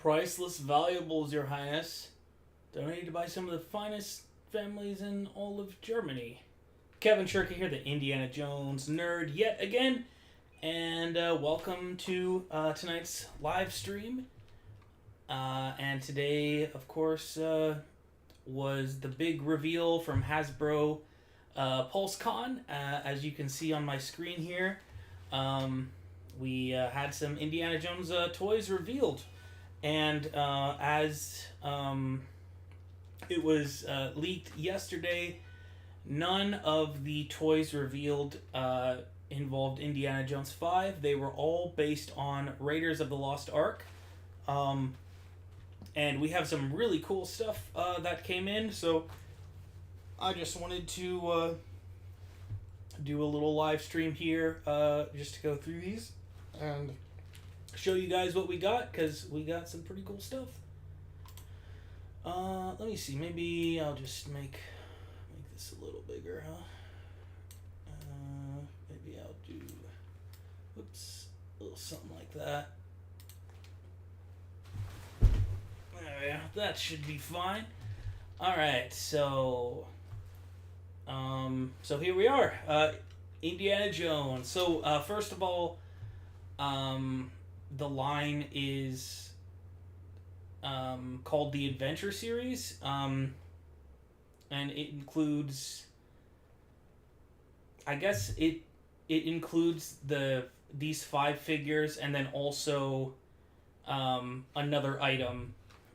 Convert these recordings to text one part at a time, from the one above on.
Priceless valuables, Your Highness. Donated by some of the finest families in all of Germany. Kevin Shirka here, the Indiana Jones nerd, yet again. And welcome to tonight's live stream. And today, of course, was the big reveal from Hasbro PulseCon. As you can see on my screen here, we had some Indiana Jones toys revealed. And as it was leaked yesterday, none of the toys revealed involved Indiana Jones 5. They were all based on Raiders of the Lost Ark. And we have some really cool stuff that came in, so I just wanted to do a little live stream here just to go through these and show you guys what we got, because we got some pretty cool stuff. Let me see, maybe I'll just make this a little bigger, huh? Maybe I'll do, whoops, a little something like that. There we go, that should be fine. Alright, so here we are, Indiana Jones. So, first of all, the line is called the Adventure Series, and it includes, I guess it includes these 5 figures and then also another item,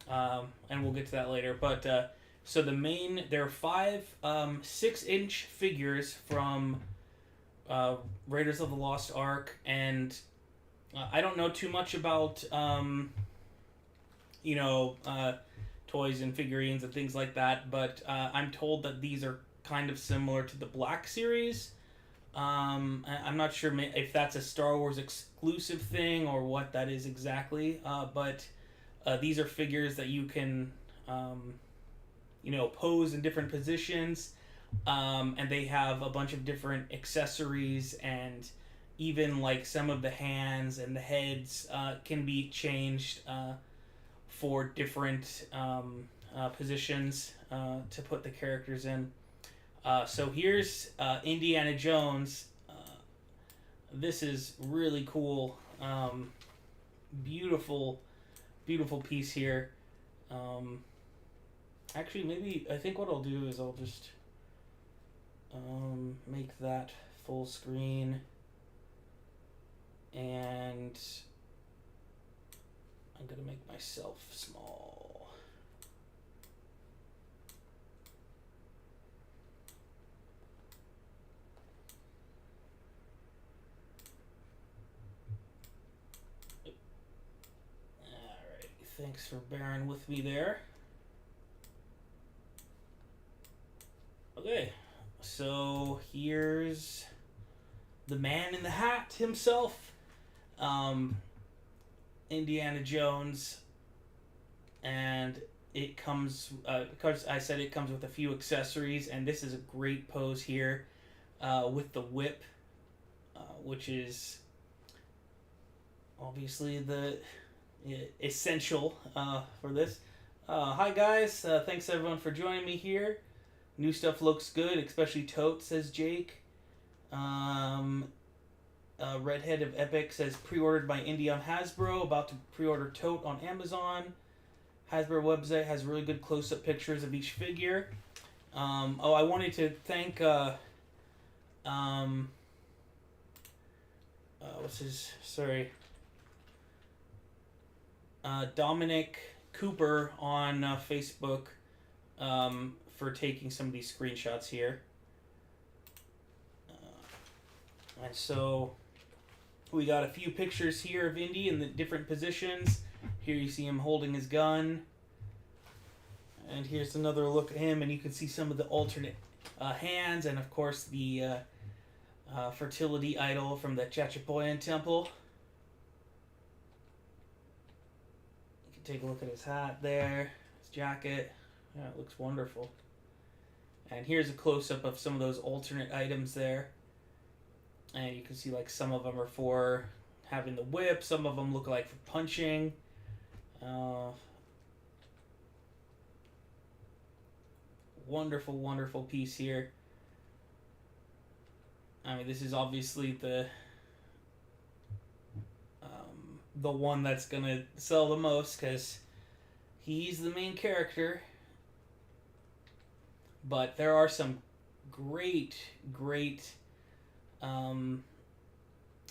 and we'll get to that later. But so there are 5 6-inch figures from Raiders of the Lost Ark, and I don't know too much about, toys and figurines and things like that, but I'm told that these are kind of similar to the Black Series. I'm not sure if that's a Star Wars exclusive thing or what that is exactly, but these are figures that you can, pose in different positions, and they have a bunch of different accessories, and even like some of the hands and the heads can be changed for different positions to put the characters in. So here's Indiana Jones. This is really cool. Beautiful piece here. Actually, maybe I think what I'll do is I'll just make that full screen. And I'm going to make myself small. Alright, thanks for bearing with me there. Okay, so here's the man in the hat himself. Indiana Jones, and it comes, because I said it comes with a few accessories, and this is a great pose here with the whip, which is obviously the essential for this. Hi guys, thanks everyone for joining me here. New stuff looks good, especially Tote, says Jake. Redhead of Epic says pre-ordered by Indy on Hasbro, about to pre-order Tote on Amazon. Hasbro website has really good close-up pictures of each figure. I wanted to thank Dominic Cooper on Facebook for taking some of these screenshots here. And so we got a few pictures here of Indy in the different positions. Here you see him holding his gun. And here's another look at him, and you can see some of the alternate hands, and of course the fertility idol from the Chachapoyan temple. You can take a look at his hat there, his jacket. Yeah, it looks wonderful. And here's a close-up of some of those alternate items there. And you can see like some of them are for having the whip, some of them look like for punching. Uh, Wonderful, wonderful piece here. I mean, this is obviously the one that's gonna sell the most because he's the main character. But there are some great, great um,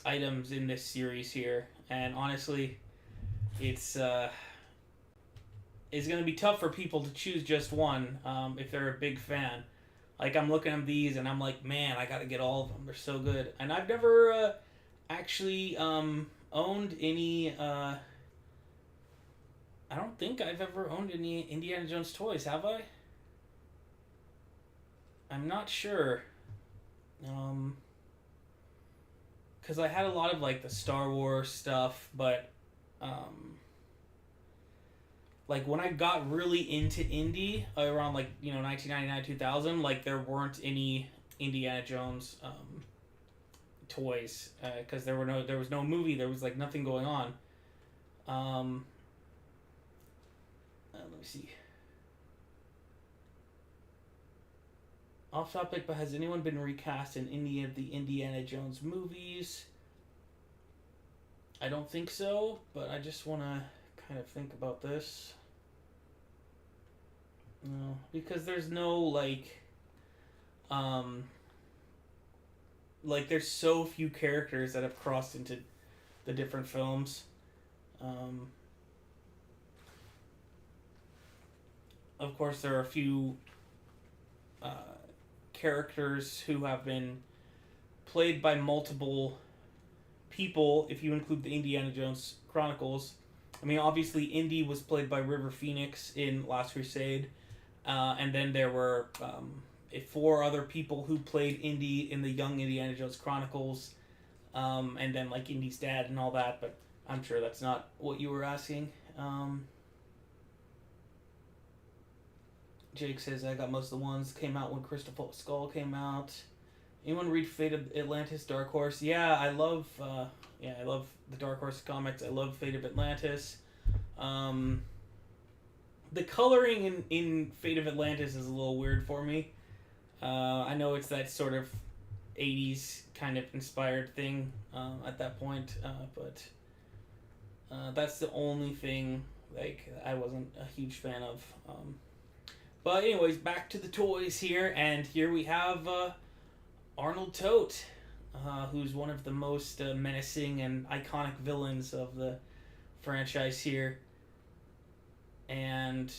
items in this series here, and honestly, it's it's gonna be tough for people to choose just one if they're a big fan. Like I'm looking at these and I'm like, man, I gotta get all of them. They're so good. And I've never actually owned any. I don't think I've ever owned any Indiana Jones toys. Have I? I'm not sure. Because I had a lot of like the Star Wars stuff, but like when I got really into indie around like 1999 2000, like there weren't any Indiana Jones toys because there was no movie, there was like nothing going on. Let me see. Off topic, but has anyone been recast in any of the Indiana Jones movies? I don't think so, but I just want to kind of think about this. No, because there's no like there's so few characters that have crossed into the different films. Of course, there are a few characters who have been played by multiple people, if you include the Indiana Jones Chronicles. I mean, obviously, Indy was played by River Phoenix in Last Crusade, and then there were 4 other people who played Indy in the Young Indiana Jones Chronicles, and then like Indy's dad and all that. But I'm sure that's not what you were asking. Jake says I got most of the ones came out when Crystal Skull came out. Anyone read Fate of Atlantis, Dark Horse? Yeah, I love the Dark Horse comics. I love Fate of Atlantis. The coloring in Fate of Atlantis is a little weird for me. I know it's that sort of 80s kind of inspired thing at that point, but that's the only thing like I wasn't a huge fan of. But anyways, back to the toys here, and here we have Arnold Tote, who's one of the most menacing and iconic villains of the franchise here. And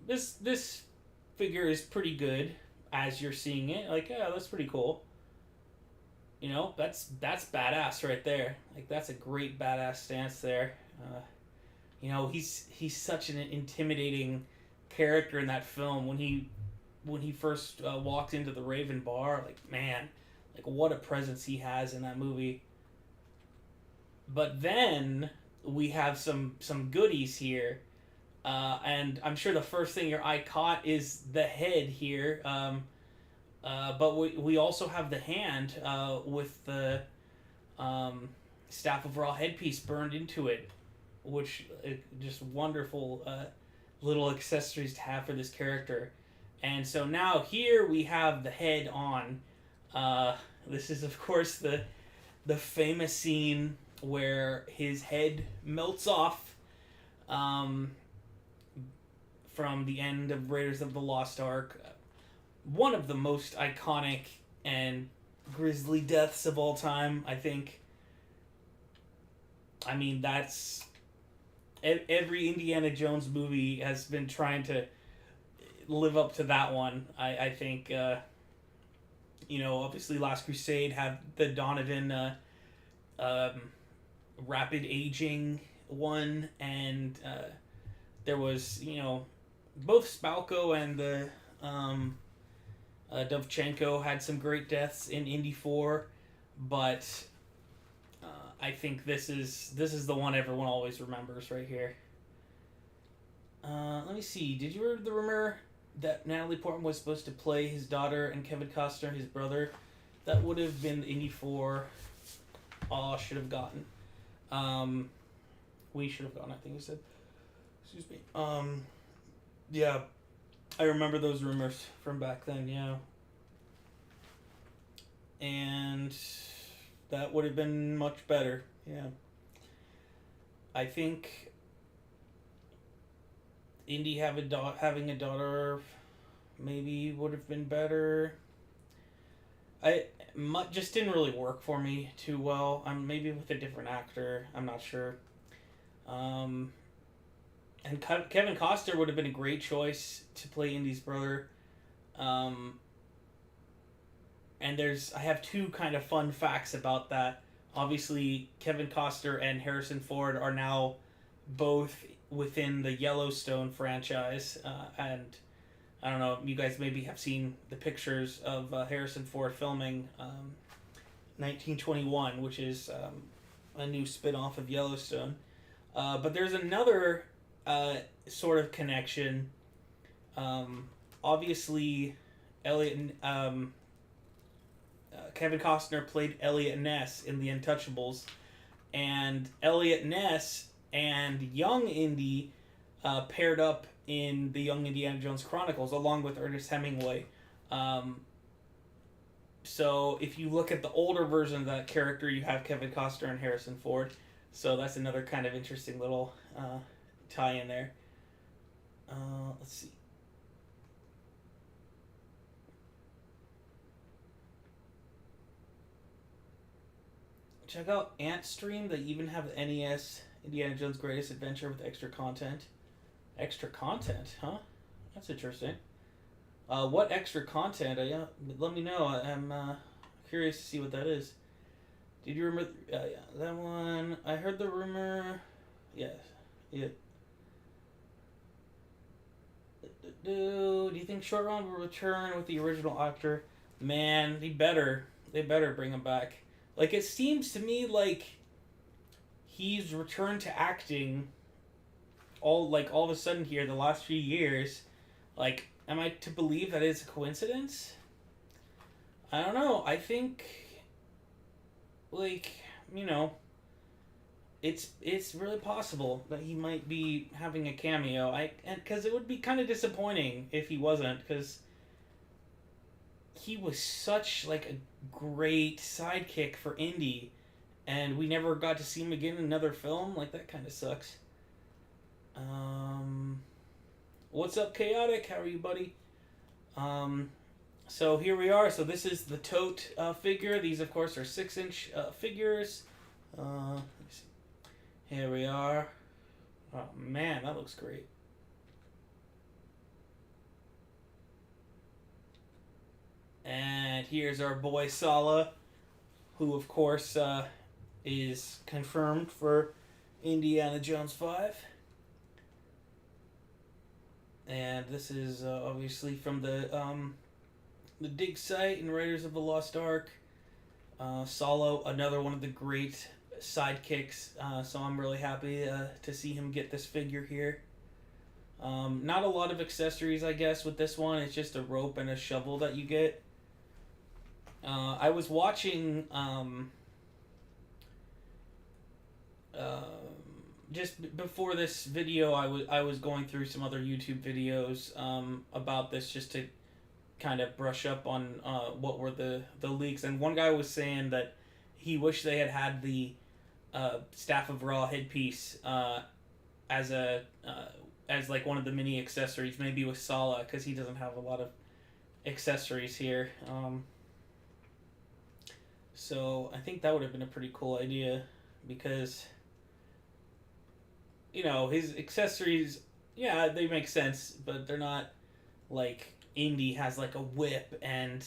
this figure is pretty good as you're seeing it. Like, yeah, that's pretty cool. That's badass right there. Like, that's a great badass stance there. He's such an intimidating character in that film. When he first walked into the Raven Bar, like, man, like what a presence he has in that movie. But then we have some goodies here, and I'm sure the first thing your eye caught is the head here. But we also have the hand with the Staff of Ra headpiece burned into it, which just wonderful little accessories to have for this character. And so now here we have the head on. This is of course the famous scene where his head melts off from the end of Raiders of the Lost Ark. One of the most iconic and grisly deaths of all time, I think. I mean, that's... Every Indiana Jones movie has been trying to live up to that one. I think, obviously Last Crusade had the Donovan rapid aging one, and there was, both Spalko and the Dovchenko had some great deaths in Indy 4, but I think this is the one everyone always remembers right here. Let me see. Did you hear the rumor that Natalie Portman was supposed to play his daughter and Kevin Costner his brother? That would have been Indy 4. All I should have gotten. We should have gone, I think he said. Excuse me. Yeah, I remember those rumors from back then, yeah. And that would have been much better, yeah. I think Indy having a daughter maybe would have been better. Just didn't really work for me too well. Maybe with a different actor. I'm not sure. And Kevin Costner would have been a great choice to play Indy's brother. And I have two kind of fun facts about that. Obviously, Kevin Costner and Harrison Ford are now both within the Yellowstone franchise, and I don't know, you guys maybe have seen the pictures of Harrison Ford filming 1921, which is a new spin-off of Yellowstone. But there's another sort of connection. Obviously, Kevin Costner played Elliot Ness in The Untouchables, and Elliot Ness and young Indy paired up in the Young Indiana Jones Chronicles along with Ernest Hemingway. So if you look at the older version of that character, you have Kevin Costner and Harrison Ford. So that's another kind of interesting little tie in there. Let's see. Check out Antstream. They even have the NES Indiana Jones Greatest Adventure with extra content. Extra content, huh? That's interesting. What extra content? Let me know. I'm curious to see what that is. Did you remember? Yeah, that one. I heard the rumor. Yes. Yeah. Do you think Short Round will return with the original actor? Man, they better bring him back. Like, it seems to me like he's returned to acting all of a sudden here the last few years. Like, am I to believe that is a coincidence? I don't know. I think, like, it's really possible that he might be having a cameo. Because it would be kind of disappointing if he wasn't, because he was such like a great sidekick for Indy, and we never got to see him again in another film. Like, that kind of sucks. What's up, Chaotic? How are you, buddy? So here we are. So this is the Tote figure. These, of course, are 6-inch figures. Let me see. Here we are. Oh man, that looks great. And here's our boy Sallah, who of course is confirmed for Indiana Jones 5. And this is obviously from the dig site and Raiders of the Lost Ark. Sallah, another one of the great sidekicks, so I'm really happy to see him get this figure here. Not a lot of accessories, I guess, with this one. It's just a rope and a shovel that you get. I was watching just before this video, I was going through some other YouTube videos about this, just to kind of brush up on what were the leaks. And one guy was saying that he wished they had the Staff of Ra headpiece as like one of the mini accessories, maybe with Sallah, because he doesn't have a lot of accessories here. So I think that would have been a pretty cool idea, because his accessories, yeah, they make sense, but they're not like Indy has like a whip, and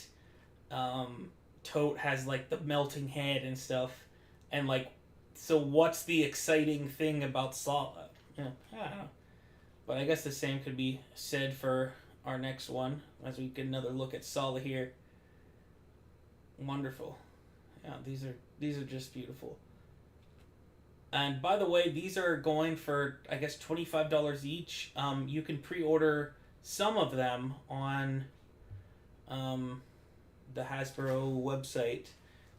Tote has like the melting head and stuff, and like, so what's the exciting thing about Sallah? Yeah, I don't know. But I guess the same could be said for our next one, as we get another look at Sallah here. Wonderful. Yeah, these are just beautiful. And by the way, these are going for, I guess, $25 each. You can pre-order some of them on the Hasbro website,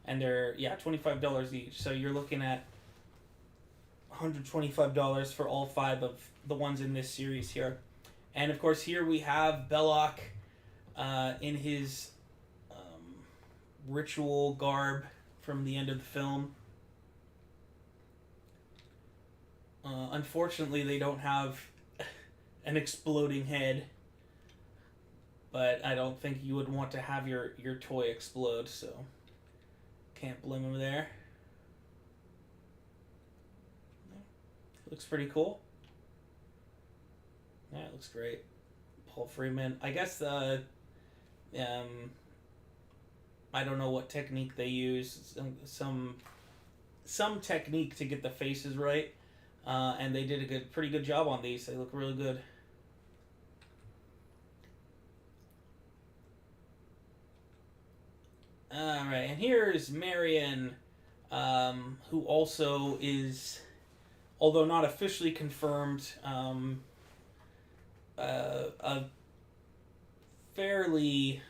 and they're $25 each. So you're looking at $125 for all 5 of the ones in this series here. And of course, here we have Bellock in his ritual garb from the end of the film. Unfortunately, they don't have an exploding head, but I don't think you would want to have your toy explode, so can't blame him there. Looks pretty cool. Yeah, it looks great. Paul Freeman. I guess I don't know what technique they use. Some technique to get the faces right, and they did a pretty good job on these. They look really good. All right, and here's Marion, who also is, although not officially confirmed, a fairly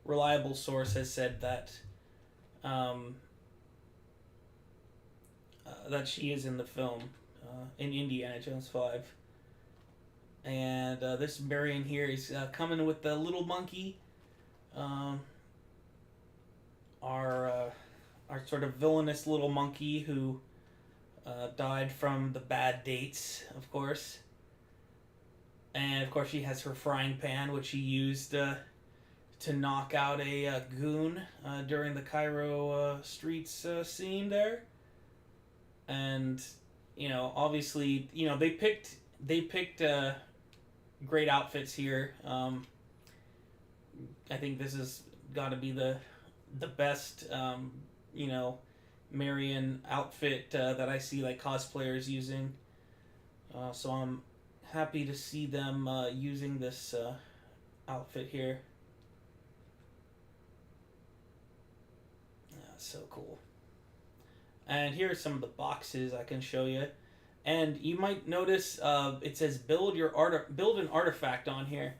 reliable source has said that that she is in the film in Indiana Jones 5. And this Marion here is coming with the little monkey, our sort of villainous little monkey who died from the bad dates, of course. And of course she has her frying pan, which she used to knock out a goon during the Cairo streets scene there. And obviously, they picked great outfits here. I think this has got to be the best Marion outfit that I see like cosplayers using. So I'm happy to see them using this outfit here. So cool. And here are some of the boxes I can show you. And you might notice it says build an artifact on here.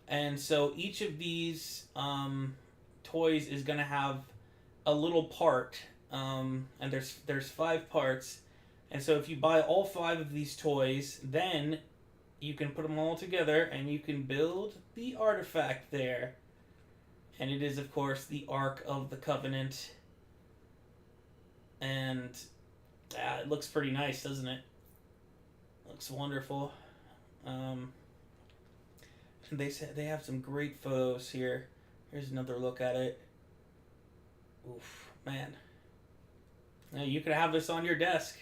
And so each of these toys is going to have a little part. And there's 5 parts. And so if you buy all 5 of these toys, then you can put them all together and you can build the artifact there. And it is, of course, the Ark of the Covenant. And it looks pretty nice, doesn't it? Looks wonderful. And they have some great photos here. Here's another look at it. Oof, man. Now you could have this on your desk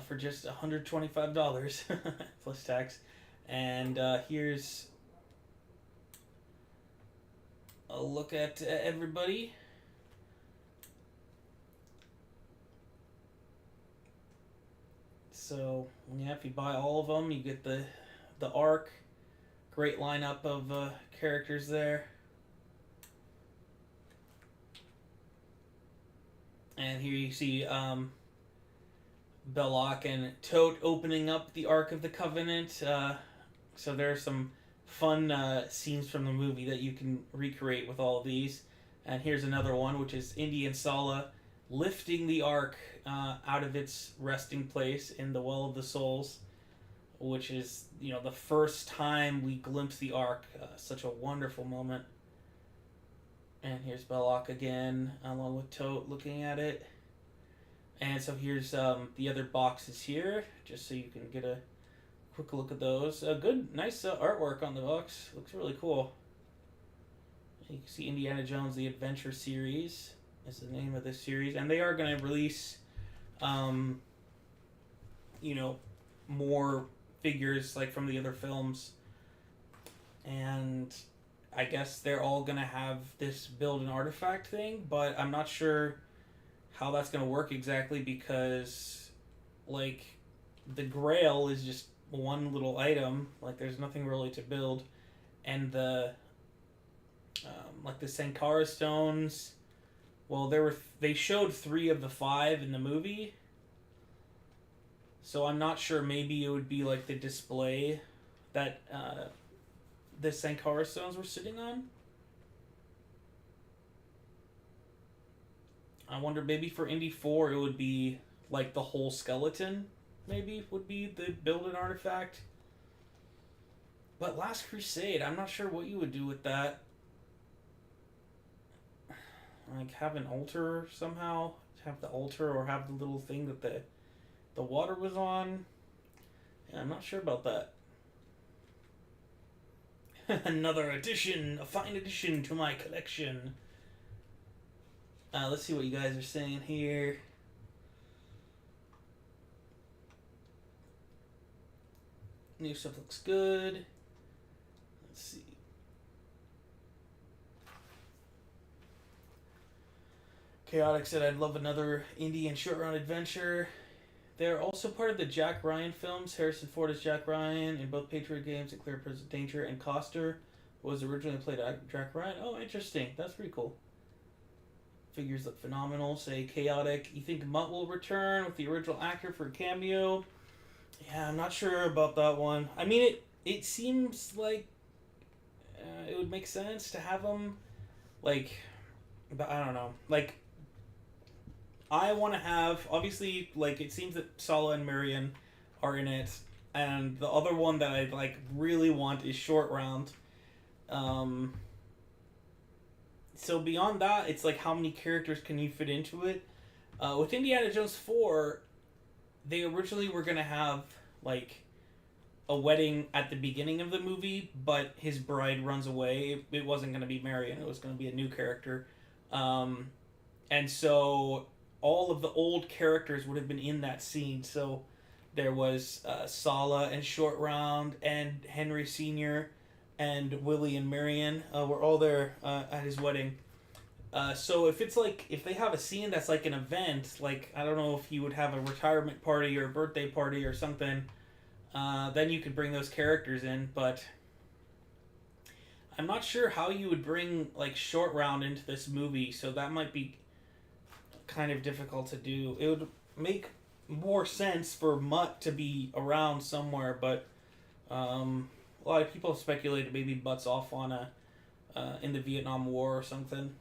for just $125 plus tax. And here's a look at everybody. So yeah, if you buy all of them, you get the Ark. Great lineup of characters there. And here you see Bellock and Tote opening up the Ark of the Covenant. So there are some fun scenes from the movie that you can recreate with all of these. And here's another one, which is Tote and Sallah lifting the Ark out of its resting place in the Well of the Souls, which is, the first time we glimpse the Ark. Such a wonderful moment. And here's Bellock again, along with Tote looking at it. And so here's the other boxes here, just so you can get a quick look at those. Good, nice artwork on the box. Looks really cool. You can see Indiana Jones, the Adventure Series is the name of this series. And they are going to release, more figures like from the other films. And I guess they're all going to have this build an artifact thing, but I'm not sure how that's going to work exactly because, like, the Grail is just one little item. Like, there's nothing really to build. And the, the Sankara stones, well, they showed 3 of the 5 in the movie. So I'm not sure, maybe it would be like the display that the Sankara stones were sitting on. I wonder maybe for Indy 4 it would be like the whole skeleton, maybe would be the build an artifact. But Last Crusade, I'm not sure what you would do with that. Like have an altar somehow, have the altar or have the little thing that the water was on. Yeah, I'm not sure about that. Another addition, a fine addition to my collection. Let's see what you guys are saying here. New stuff looks good. Let's see. Chaotic said, I'd love another indie and short run adventure. They're also part of the Jack Ryan films. Harrison Ford as Jack Ryan in both Patriot games, and Clear Present Danger, and Coster was originally played Jack Ryan. Oh, interesting. That's pretty cool. Figures look phenomenal. Say Chaotic. You think Mutt will return with the original actor for a cameo? Yeah, I'm not sure about that one. I mean, it seems like it would make sense to have him, like, but I don't know. Like, I want to have, obviously, like, it seems that Sallah and Marion are in it, and the other one that I, like, really want is Short Round. So beyond that, it's like, how many characters can you fit into it? With Indiana Jones 4, they originally were going to have, like, a wedding at the beginning of the movie, but his bride runs away. It wasn't going to be Marion. It was going to be a new character. And so all of the old characters would have been in that scene. So there was Sallah and Short Round and Henry Sr. and Willie and Marion were all there at his wedding. So if it's like, if they have a scene that's like an event, like, I don't know if he would have a retirement party or a birthday party or something, then you could bring those characters in, but I'm not sure how you would bring, like, Short Round into this movie, so that might be kind of difficult to do. It would make more sense for Mutt to be around somewhere, but a lot of people have speculated maybe Mutt's off on in the Vietnam War or something.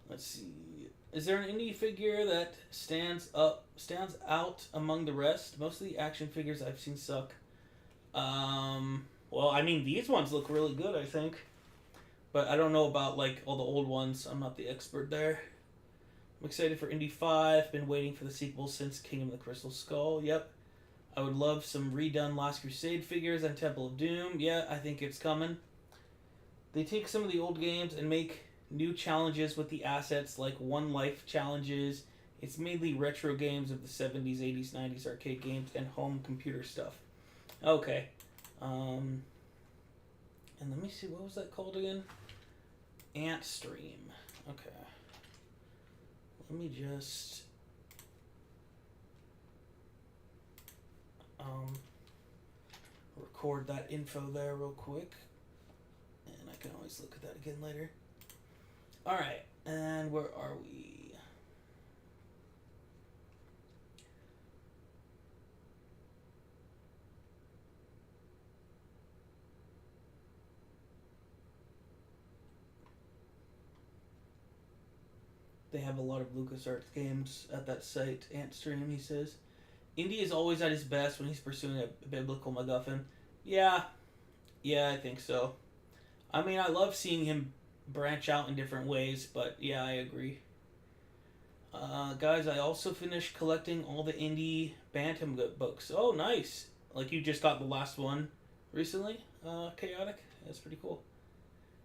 Let's see. Is there an indie figure that stands out among the rest? Most of the action figures I've seen suck. Well, I mean, these ones look really good, I think. But I don't know about, like, all the old ones. I'm not the expert there. I'm excited for Indy 5. Been waiting for the sequel since Kingdom of the Crystal Skull. Yep. I would love some redone Last Crusade figures and Temple of Doom. Yeah, I think it's coming. They take some of the old games and make new challenges with the assets, like One Life challenges. It's mainly retro games of the 70s, 80s, 90s arcade games and home computer stuff. Okay. And let me see, what was that called again? Ant Stream. Okay. Let me just record that info there real quick. And I can always look at that again later. Alright, and where are we? They have a lot of LucasArts games at that site, Antstream, he says. Indy is always at his best when he's pursuing a biblical MacGuffin. Yeah, I think so. I mean, I love seeing him branch out in different ways, but yeah, I agree. Guys, I also finished collecting all the indie Bantam books. Oh, nice. Like, you just got the last one recently? Chaotic? That's pretty cool.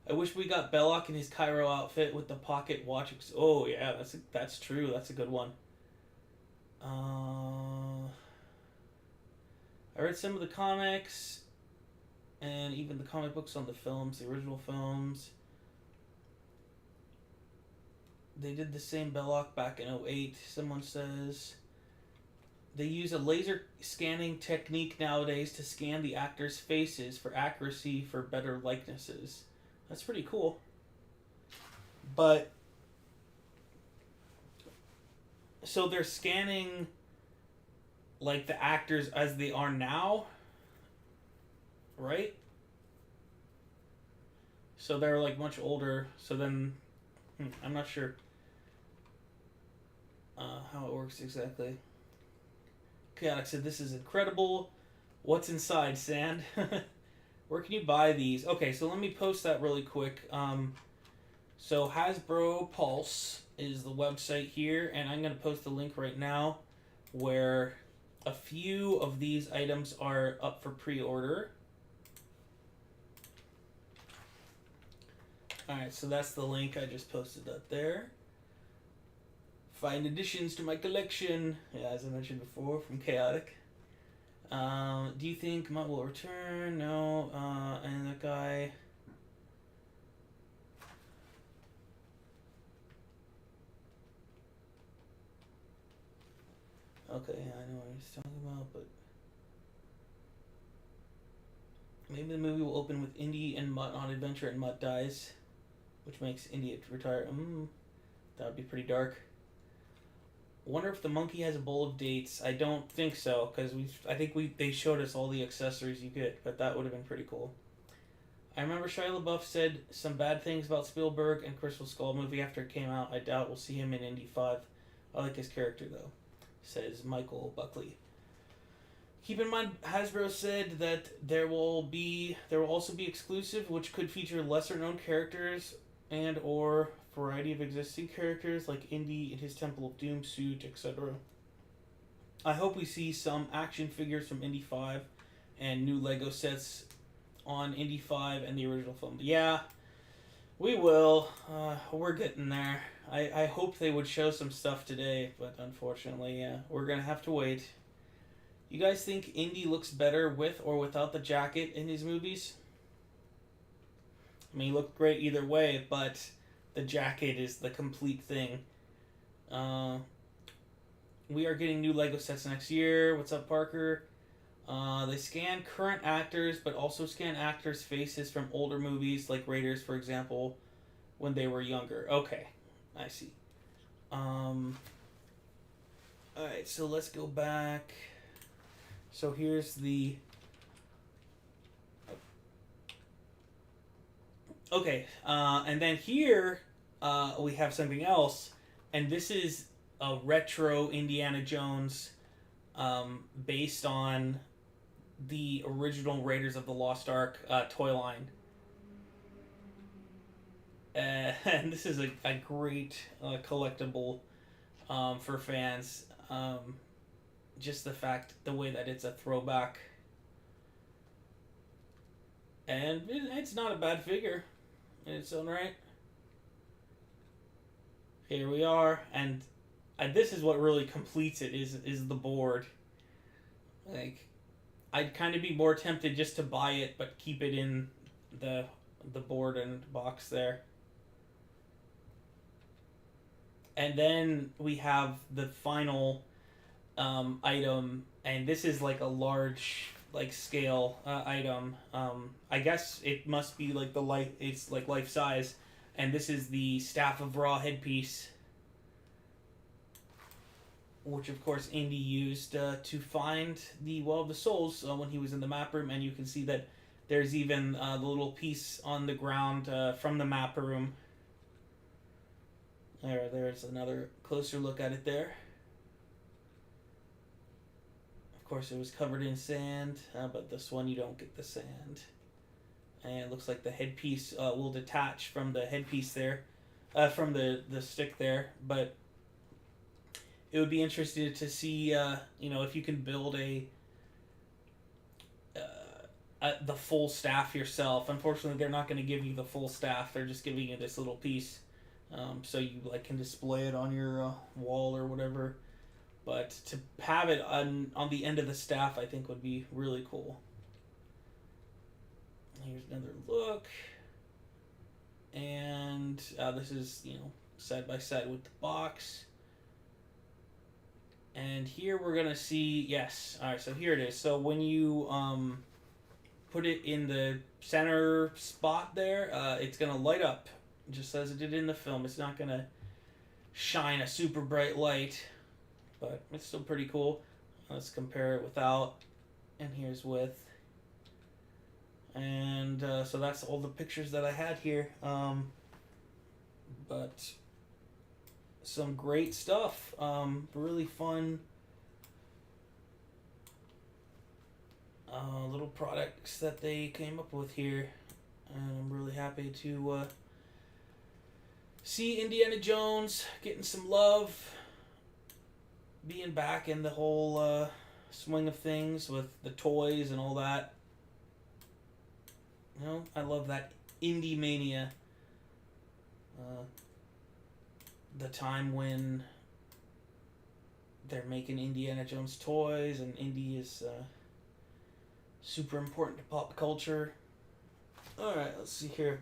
I wish we got Bellock in his Cairo outfit with the pocket watch. Oh, yeah, that's true. That's a good one. I read some of the comics and even the comic books on the films, the original films. They did the same Belloc back in 2008, someone says. They use a laser scanning technique nowadays to scan the actors' faces for accuracy for better likenesses. That's pretty cool. But, so they're scanning, like, the actors as they are now, right? So they're, like, much older, so then, I'm not sure. how it works exactly. Chaotic said, "This is incredible. What's inside, Sand?" Where can you buy these? Okay, so let me post that really quick. So Hasbro Pulse is the website here, and I'm going to post the link right now where a few of these items are up for pre-order. Alright, so that's the link. I just posted that there. Find additions to my collection. Yeah, as I mentioned before, from Chaotic. Do you think Mutt will return? No. And that guy... Okay, I know what he's talking about, but... Maybe the movie will open with Indy and Mutt on adventure and Mutt dies, which makes Indy retire. That would be pretty dark. Wonder if the monkey has a bowl of dates. I don't think so, because they showed us all the accessories you get, but that would have been pretty cool. I remember Shia LaBeouf said some bad things about Spielberg and Crystal Skull movie after it came out. I doubt we'll see him in Indy 5. I like his character though, says Michael Buckley. Keep in mind, Hasbro said that there will also be exclusive, which could feature lesser known characters and or variety of existing characters like Indy in his Temple of Doom suit, etc. I hope we see some action figures from Indy 5 and new Lego sets on Indy 5 and the original film. Yeah, we will. We're getting there. I hope they would show some stuff today, but unfortunately, yeah, we're going to have to wait. You guys think Indy looks better with or without the jacket in his movies? I mean, he looked great either way, but the jacket is the complete thing. We are getting new Lego sets next year. What's up, Parker? They scan current actors, but also scan actors' faces from older movies, like Raiders, for example, when they were younger. Okay, I see. Alright, so let's go back. So here's the... Okay, and then here we have something else, and this is a retro Indiana Jones based on the original Raiders of the Lost Ark toy line. And this is a great collectible for fans. Just the way that it's a throwback. And it's not a bad figure in its own right. Here we are, and this is what really completes it, is the board. Like, I'd kind of be more tempted just to buy it, but keep it in the board and box there. And then we have the final item, and this is like a large scale item. I guess it must be like it's like life size, and this is the Staff of Ra headpiece, which of course Indy used to find the Well of the Souls when he was in the map room, and you can see that there's even the little piece on the ground from the map room. There's another closer look at it there. Of course, it was covered in sand, but this one you don't get the sand. And it looks like the headpiece will detach from the headpiece there, from the stick there. But it would be interesting to see, if you can build the full staff yourself. Unfortunately, they're not going to give you the full staff. They're just giving you this little piece, so you can display it on your wall or whatever. But to have it on the end of the staff, I think would be really cool. Here's another look. And this is, side by side with the box. And here we're going to see, yes. Alright, so here it is. So when you put it in the center spot there, it's going to light up, just as it did in the film. It's not going to shine a super bright light, but it's still pretty cool. Let's compare it without, and here's with. And so that's all the pictures that I had here. But some great stuff. Really fun little products that they came up with here. And I'm really happy to see Indiana Jones getting some love, being back in the whole swing of things with the toys and all that. You know, I love that indie mania. The time when they're making Indiana Jones toys and indie is super important to pop culture. Alright, let's see here.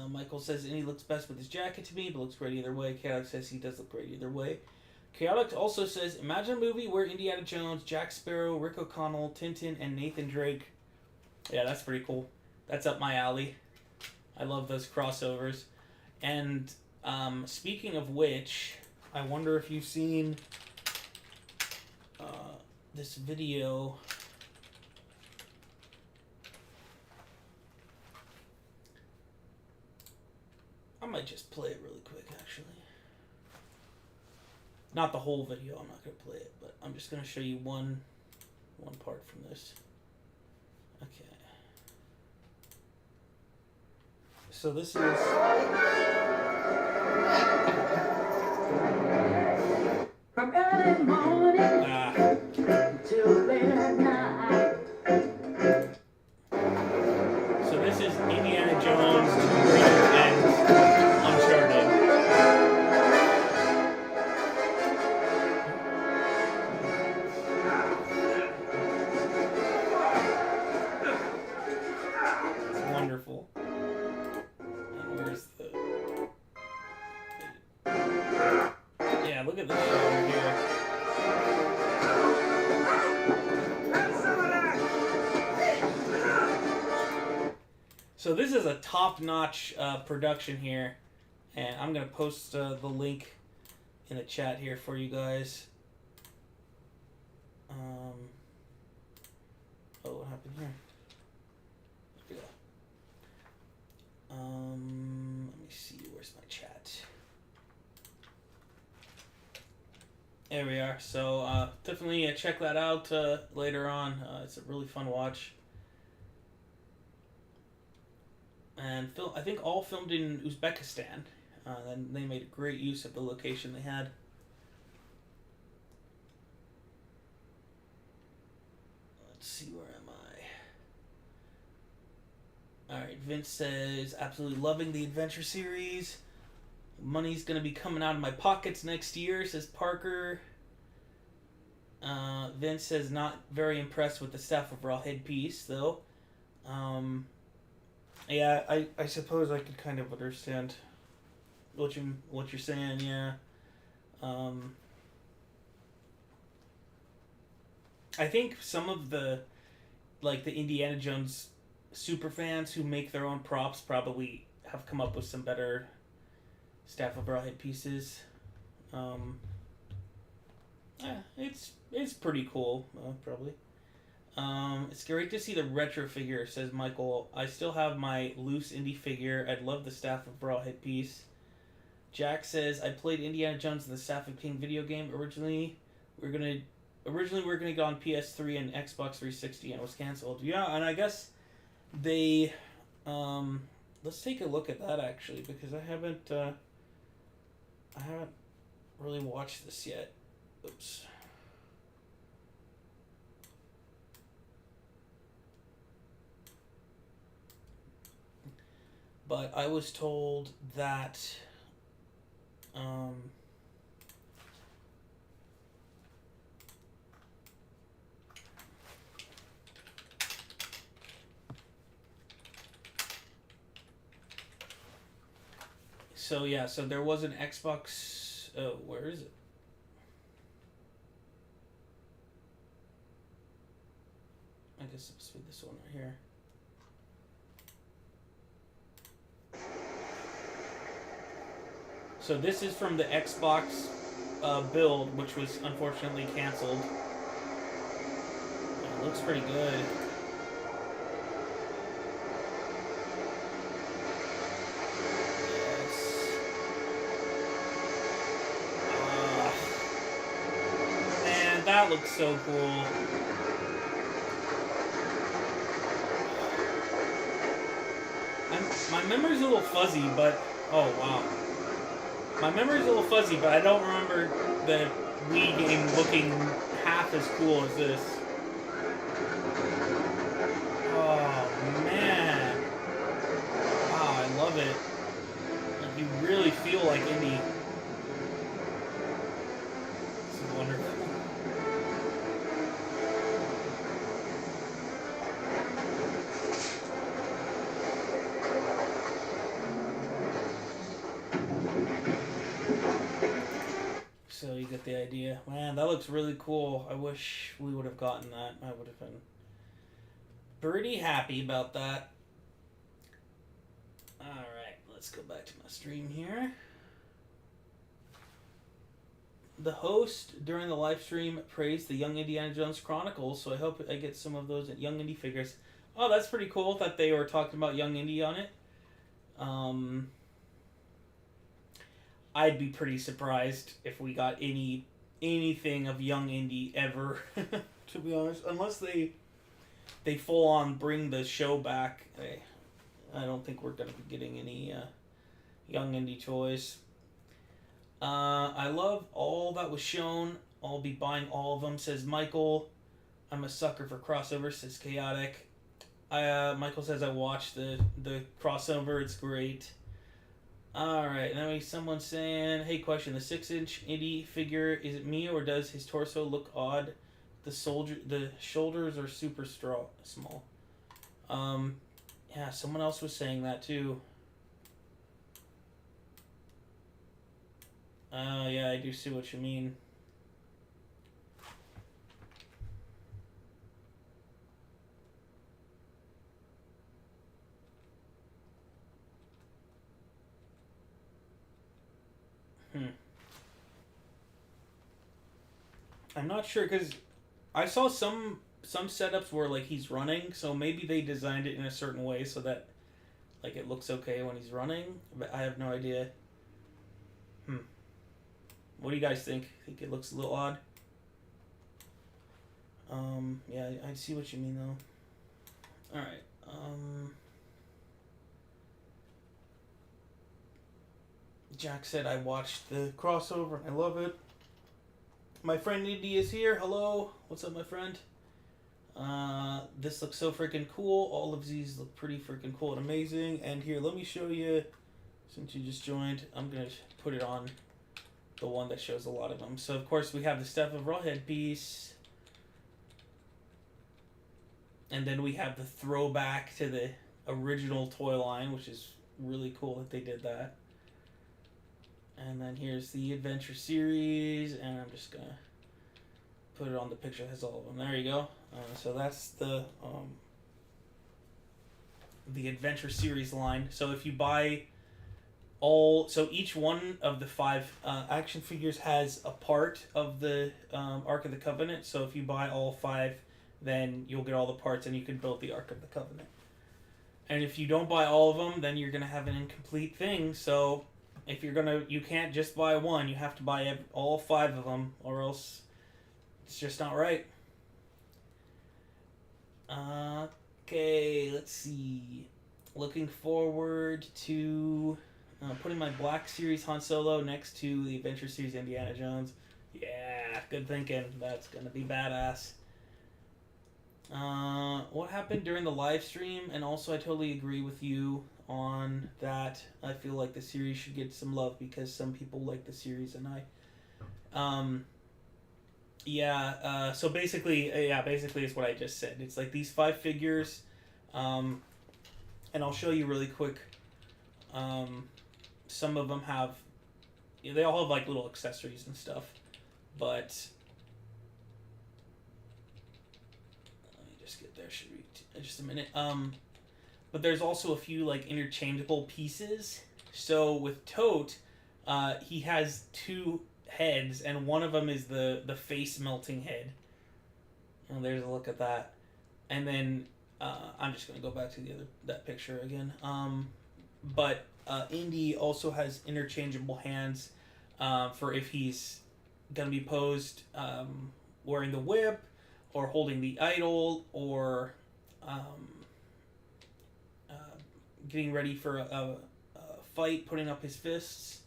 Michael says Indy looks best with his jacket to me, but looks great either way. Chaotic says he does look great either way. Chaotic also says, imagine a movie where Indiana Jones, Jack Sparrow, Rick O'Connell, Tintin, and Nathan Drake. Yeah, that's pretty cool. That's up my alley. I love those crossovers. And speaking of which, I wonder if you've seen this video. I might just play it really quick, actually. Not the whole video, I'm not going to play it, but I'm just going to show you one part from this. Okay. So this is... From early morning till late at night. So this is Indiana Jones and Uncharted. It's wonderful. And where's the... Yeah, look at this shot right here. So this is a top-notch production here, and I'm going to post the link in the chat here for you guys. Oh, what happened here? There we go. Let me see, where's my chat? There we are. So definitely check that out later on. It's a really fun watch. And I think all filmed in Uzbekistan. And they made great use of the location they had. Let's see, where am I? Alright, Vince says, absolutely loving the Adventure series. Money's going to be coming out of my pockets next year, says Parker. Vince says, not very impressed with the Staff of Ra headpiece, though. Yeah, I suppose I could kind of understand what you're saying, yeah. I think some of the Indiana Jones super fans who make their own props probably have come up with some better Staff of Ra headpieces. Yeah, it's pretty cool, probably. It's great to see the retro figure, says Michael. I still have my loose indie figure. I'd love the Staff of Ra headpiece. Jack says, I played Indiana Jones and the Staff of King video game. Originally we were gonna go on PS3 and Xbox 360 and it was canceled. Yeah, and I guess they let's take a look at that actually, because I haven't really watched this yet. Oops. But I was told that so yeah, so there was an Xbox, where is it? I guess it's with this one right here. So this is from the Xbox build, which was unfortunately canceled. And looks pretty good. Man, that looks so cool. My memory's a little fuzzy, but oh wow. My memory's a little fuzzy, but I don't remember the Wii game looking half as cool as this. Oh man. Wow, I love it. Like, you really feel like indie. This is wonderful. So you get the idea. Man, that looks really cool. I wish we would have gotten that. I would have been pretty happy about that. Alright, let's go back to my stream here. The host during the live stream praised the Young Indiana Jones Chronicles, so I hope I get some of those Young Indy figures. Oh, that's pretty cool that they were talking about Young Indy on it. I'd be pretty surprised if we got anything of Young Indy ever, to be honest. Unless they full on bring the show back. I don't think we're going to be getting any Young Indy toys. I love all that was shown. I'll be buying all of them, says Michael. I'm a sucker for crossovers, says Chaotic. Michael says I watched the crossover. It's great. Alright, now someone saying, hey, question, the 6-inch Indy figure, is it me or does his torso look odd? The shoulders are super small. Yeah, someone else was saying that too. Yeah, I do see what you mean. I'm not sure, because I saw some setups where like he's running, so maybe they designed it in a certain way so that like it looks okay when he's running, but I have no idea. What do you guys think? Think it looks a little odd? Yeah, I see what you mean though. Alright, Jack said I watched the crossover. I love it. My friend Indy is here. Hello. What's up, my friend? This looks so freaking cool. All of these look pretty freaking cool and amazing. And here, let me show you. Since you just joined, I'm going to put it on the one that shows a lot of them. So, of course, we have the Step of Rawhead piece. And then we have the throwback to the original toy line, which is really cool that they did that. And then here's the Adventure Series, and I'm just going to put it on the picture that has all of them. There you go. So that's the Adventure Series line. So if you buy so each one of the 5 action figures has a part of the Ark of the Covenant. So if you buy all 5, then you'll get all the parts and you can build the Ark of the Covenant. And if you don't buy all of them, then you're going to have an incomplete thing. So if you can't just buy one, you have to buy all 5 of them, or else it's just not right. Okay, let's see. Looking forward to putting my Black Series Han Solo next to the Adventure Series Indiana Jones. Yeah, good thinking. That's gonna be badass. What happened during the live stream? And also, I totally agree with you on that. I feel like the series should get some love because some people like the series and so basically it's what I just said. It's like these 5 figures, and I'll show you really quick. Some of them they all have like little accessories and stuff, but let me just get there. Should we just a minute? But there's also a few like interchangeable pieces. So with Tote, he has 2 heads, and one of them is the face melting head. And there's a look at that. And then I'm just gonna go back to that picture again. But Indy also has interchangeable hands for if he's gonna be posed wearing the whip, or holding the idol, or um, uh, getting ready for a fight, putting up his fists.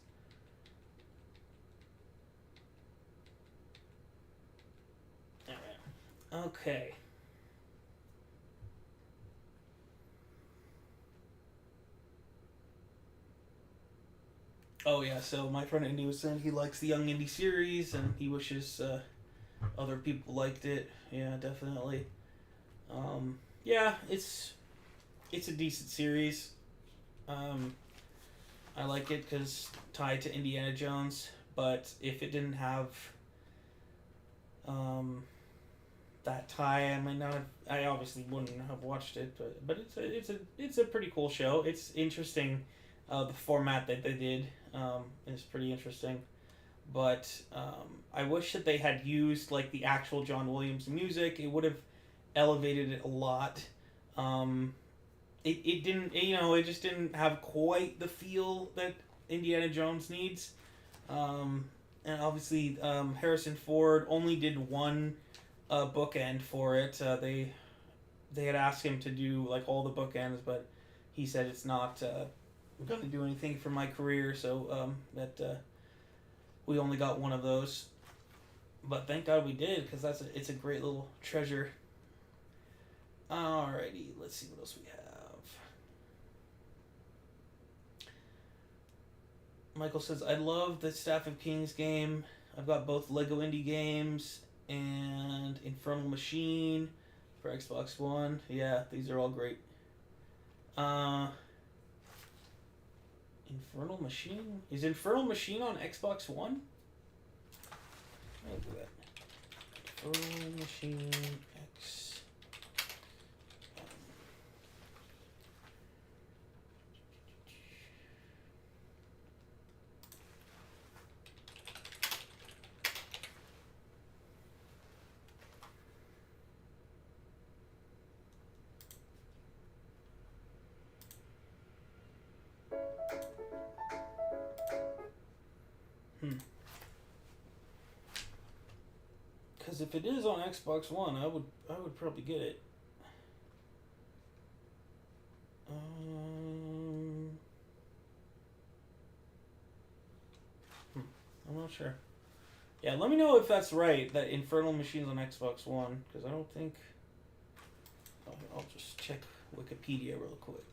All right. Okay. Oh yeah, so my friend Indy was saying he likes the Young Indy series, and he wishes other people liked it. Yeah, definitely. Yeah, it's a decent series. Um, I like it because tied to Indiana Jones. But if it didn't have um, that tie, I might not have. I obviously wouldn't have watched it. But it's a pretty cool show. It's interesting. The format that they did is pretty interesting. But I wish that they had used like the actual John Williams music. It would have elevated it a lot. It didn't, it just didn't have quite the feel that Indiana Jones needs. And obviously, Harrison Ford only did one bookend for it. They had asked him to do like all the bookends, but he said it's not going to do anything for my career, so that we only got one of those. But thank God we did, because it's a great little treasure. Alrighty, let's see what else we have. Michael says, I love the Staff of Kings game. I've got both Lego Indie games and Infernal Machine for Xbox One. Yeah, these are all great. Infernal Machine? Is Infernal Machine on Xbox One? I'll do that. Infernal Machine X. Because if it is on Xbox One, I would probably get it. I'm not sure. Yeah, let me know if that's right, that Infernal Machine's on Xbox One, because I don't think... I'll just check Wikipedia real quick.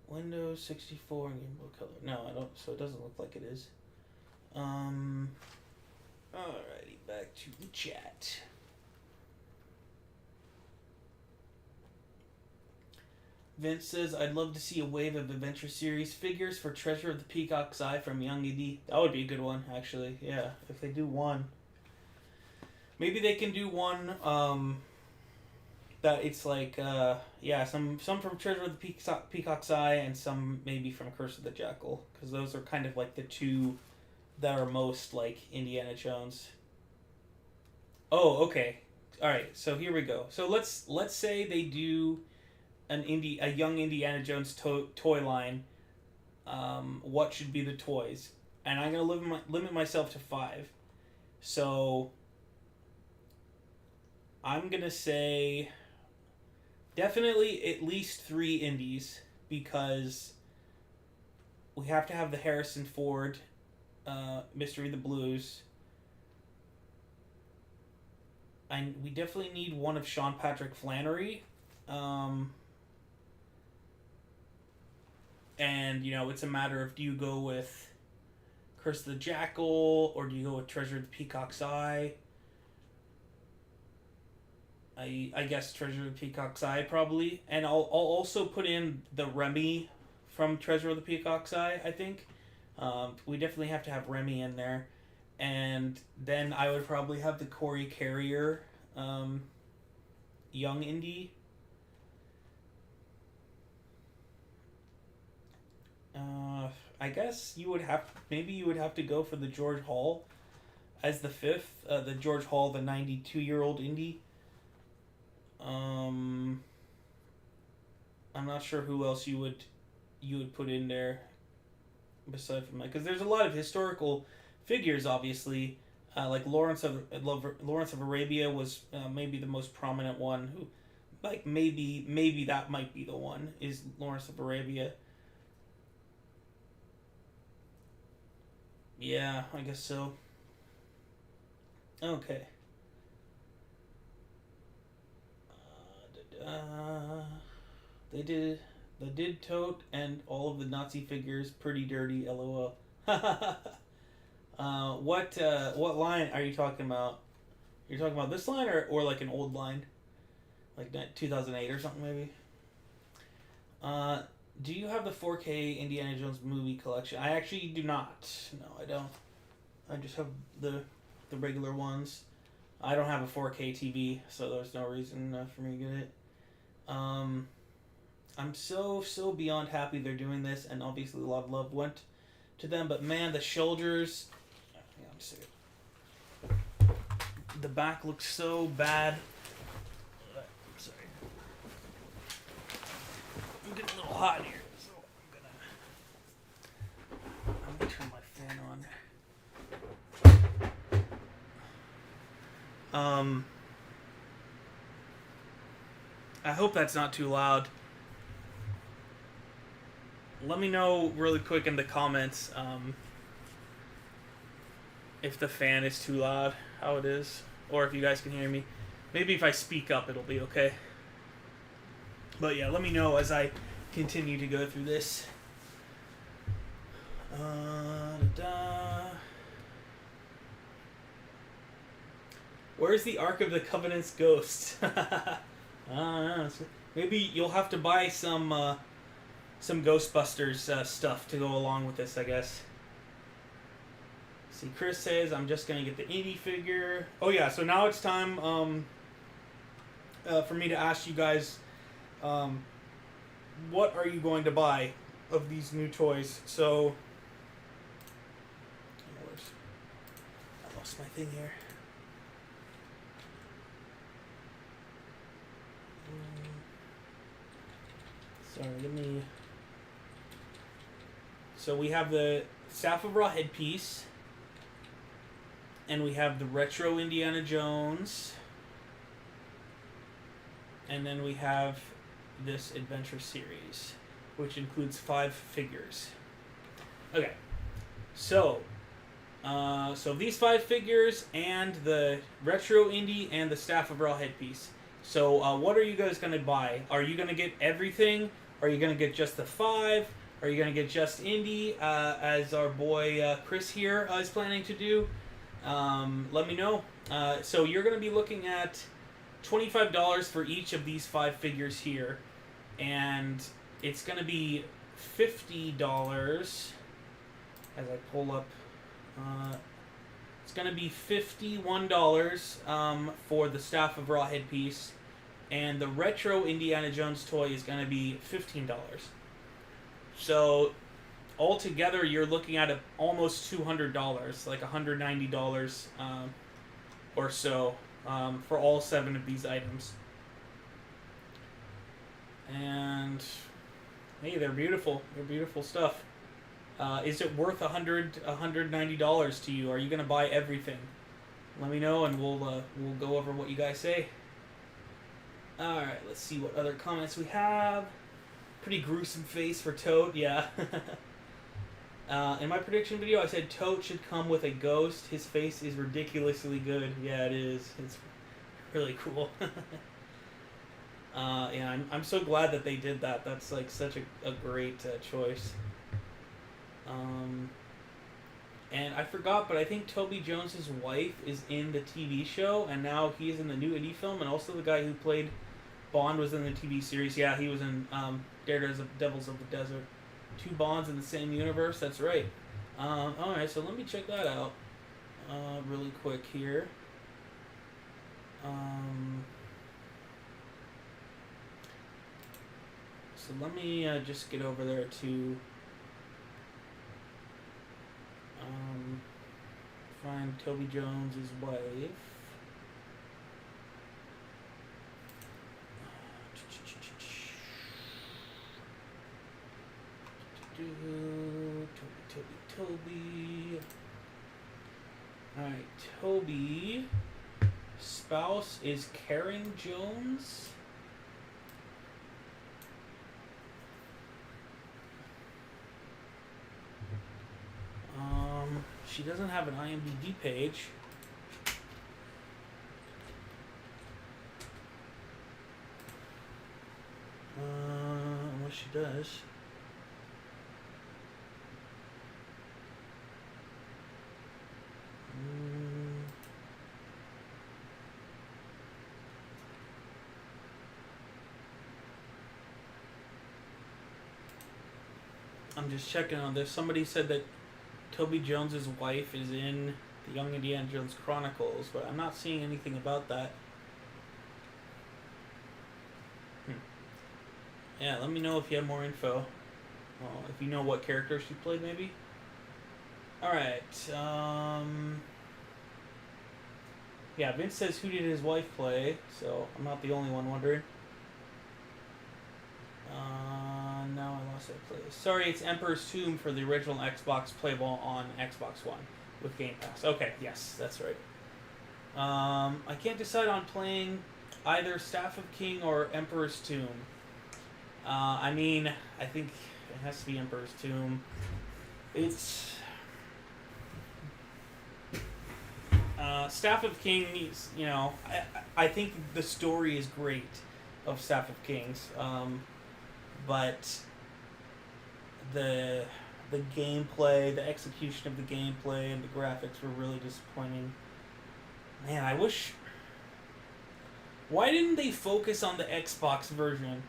Windows 64 and Game Boy Color. No, I don't. So it doesn't look like it is. Alrighty, back to the chat. Vince says, I'd love to see a wave of Adventure Series figures for Treasure of the Peacock's Eye from Young Indy. That would be a good one, actually. Yeah, if they do one. Maybe they can do one that it's like, some from Treasure of the Peacock's Eye and some maybe from Curse of the Jackal. Because those are kind of like the two that are most like Indiana Jones. Oh, okay. Alright, so here we go. So let's say they do a young Indiana Jones toy line. What should be the toys? And I'm gonna limit myself to 5. So I'm gonna say definitely at least 3 indies, because we have to have the Harrison Ford Mystery of the Blues. And we definitely need one of Sean Patrick Flannery. And, it's a matter of, do you go with Curse of the Jackal, or do you go with Treasure of the Peacock's Eye? I guess Treasure of the Peacock's Eye, probably. And I'll also put in the Remy from Treasure of the Peacock's Eye, I think. We definitely have to have Remy in there. And then I would probably have the Corey Carrier Young Indy. I guess you would have to go for the George Hall as the fifth, the George Hall, the 92-year-old indie. I'm not sure who else you would put in there aside from that, because there's a lot of historical figures, obviously. Like Lawrence of Arabia was maybe the most prominent one. Who, like maybe that might be the one, is Lawrence of Arabia. Yeah, I guess so. Okay. They did Tote and all of the Nazi figures pretty dirty. LOL. What line are you talking about? You're talking about this line or like an old line, like 2008 or something maybe. Do you have the 4K Indiana Jones movie collection? I actually do not. No, I don't. I just have the regular ones. I don't have a 4K TV, so there's no reason for me to get it. I'm so beyond happy they're doing this, and obviously a lot of love went to them. But man, the shoulders. Yeah, I'm sick. The back looks so bad. Sorry. I'm getting a little hot here, so I'm gonna turn my fan on. I hope that's not too loud. Let me know really quick in the comments if the fan is too loud, how it is, or if you guys can hear me. Maybe if I speak up, it'll be okay. But yeah, let me know as I continue to go through this. Where's the Ark of the Covenant's ghost? Maybe you'll have to buy some Ghostbusters stuff to go along with this, I guess. See, Chris says, I'm just going to get the indie figure. Oh yeah, so now it's time for me to ask you guys, what are you going to buy of these new toys? So, I lost my thing here. Sorry, let me... So we have the Staff of Ra headpiece, and we have the retro Indiana Jones, and then we have this adventure series, which includes 5 figures. Okay, so these 5 figures and the retro Indy and the Staff of Ra headpiece. So what are you guys going to buy? Are you going to get everything? Are you going to get just the 5? Are you going to get just Indy, as our boy Chris here is planning to do? Let me know. So you're going to be looking at $25 for each of these 5 figures here. And it's going to be $50 as I pull up. It's going to be $51 for the Staff of Ra headpiece. And the retro Indiana Jones toy is going to be $15. So altogether, you're looking at almost $200, like $190 or so for all 7 of these items. And hey, they're beautiful. They're beautiful stuff. Is it worth $190 to you? Are you going to buy everything? Let me know, and we'll go over what you guys say. All right, let's see what other comments we have. Pretty gruesome face for Tote, yeah. In my prediction video, I said Tote should come with a ghost. His face is ridiculously good. Yeah, it is. It's really cool. Yeah, I'm so glad that they did that. That's like such a great choice. And I forgot, but I think Toby Jones's wife is in the TV show, and now he's in the new indie film, and also the guy who played Bond was in the TV series. Yeah, he was in Devils of the Desert. 2 Bonds in the same universe, that's right. Alright, so let me check that out really quick here. So let me just get over there to find Toby Jones' wife. Toby. Alright, Toby. Spouse is Karen Jones. She doesn't have an IMDb page. Unless she does. I'm just checking on this. Somebody said that Toby Jones's wife is in the Young Indiana Jones Chronicles, but I'm not seeing anything about that. Yeah, let me know if you have more info. If you know what character she played, maybe. Alright, yeah, Vince says who did his wife play, so I'm not the only one wondering. Now I lost that place. Sorry, it's Emperor's Tomb for the original Xbox playable on Xbox One with Game Pass. Okay, yes, that's right. I can't decide on playing either Staff of King or Emperor's Tomb. I mean, I think it has to be Emperor's Tomb. It's... Staff of Kings, you know, I think the story is great of Staff of Kings, but the gameplay, the execution of the gameplay, and the graphics were really disappointing. Man, I wish... Why didn't they focus on the Xbox version?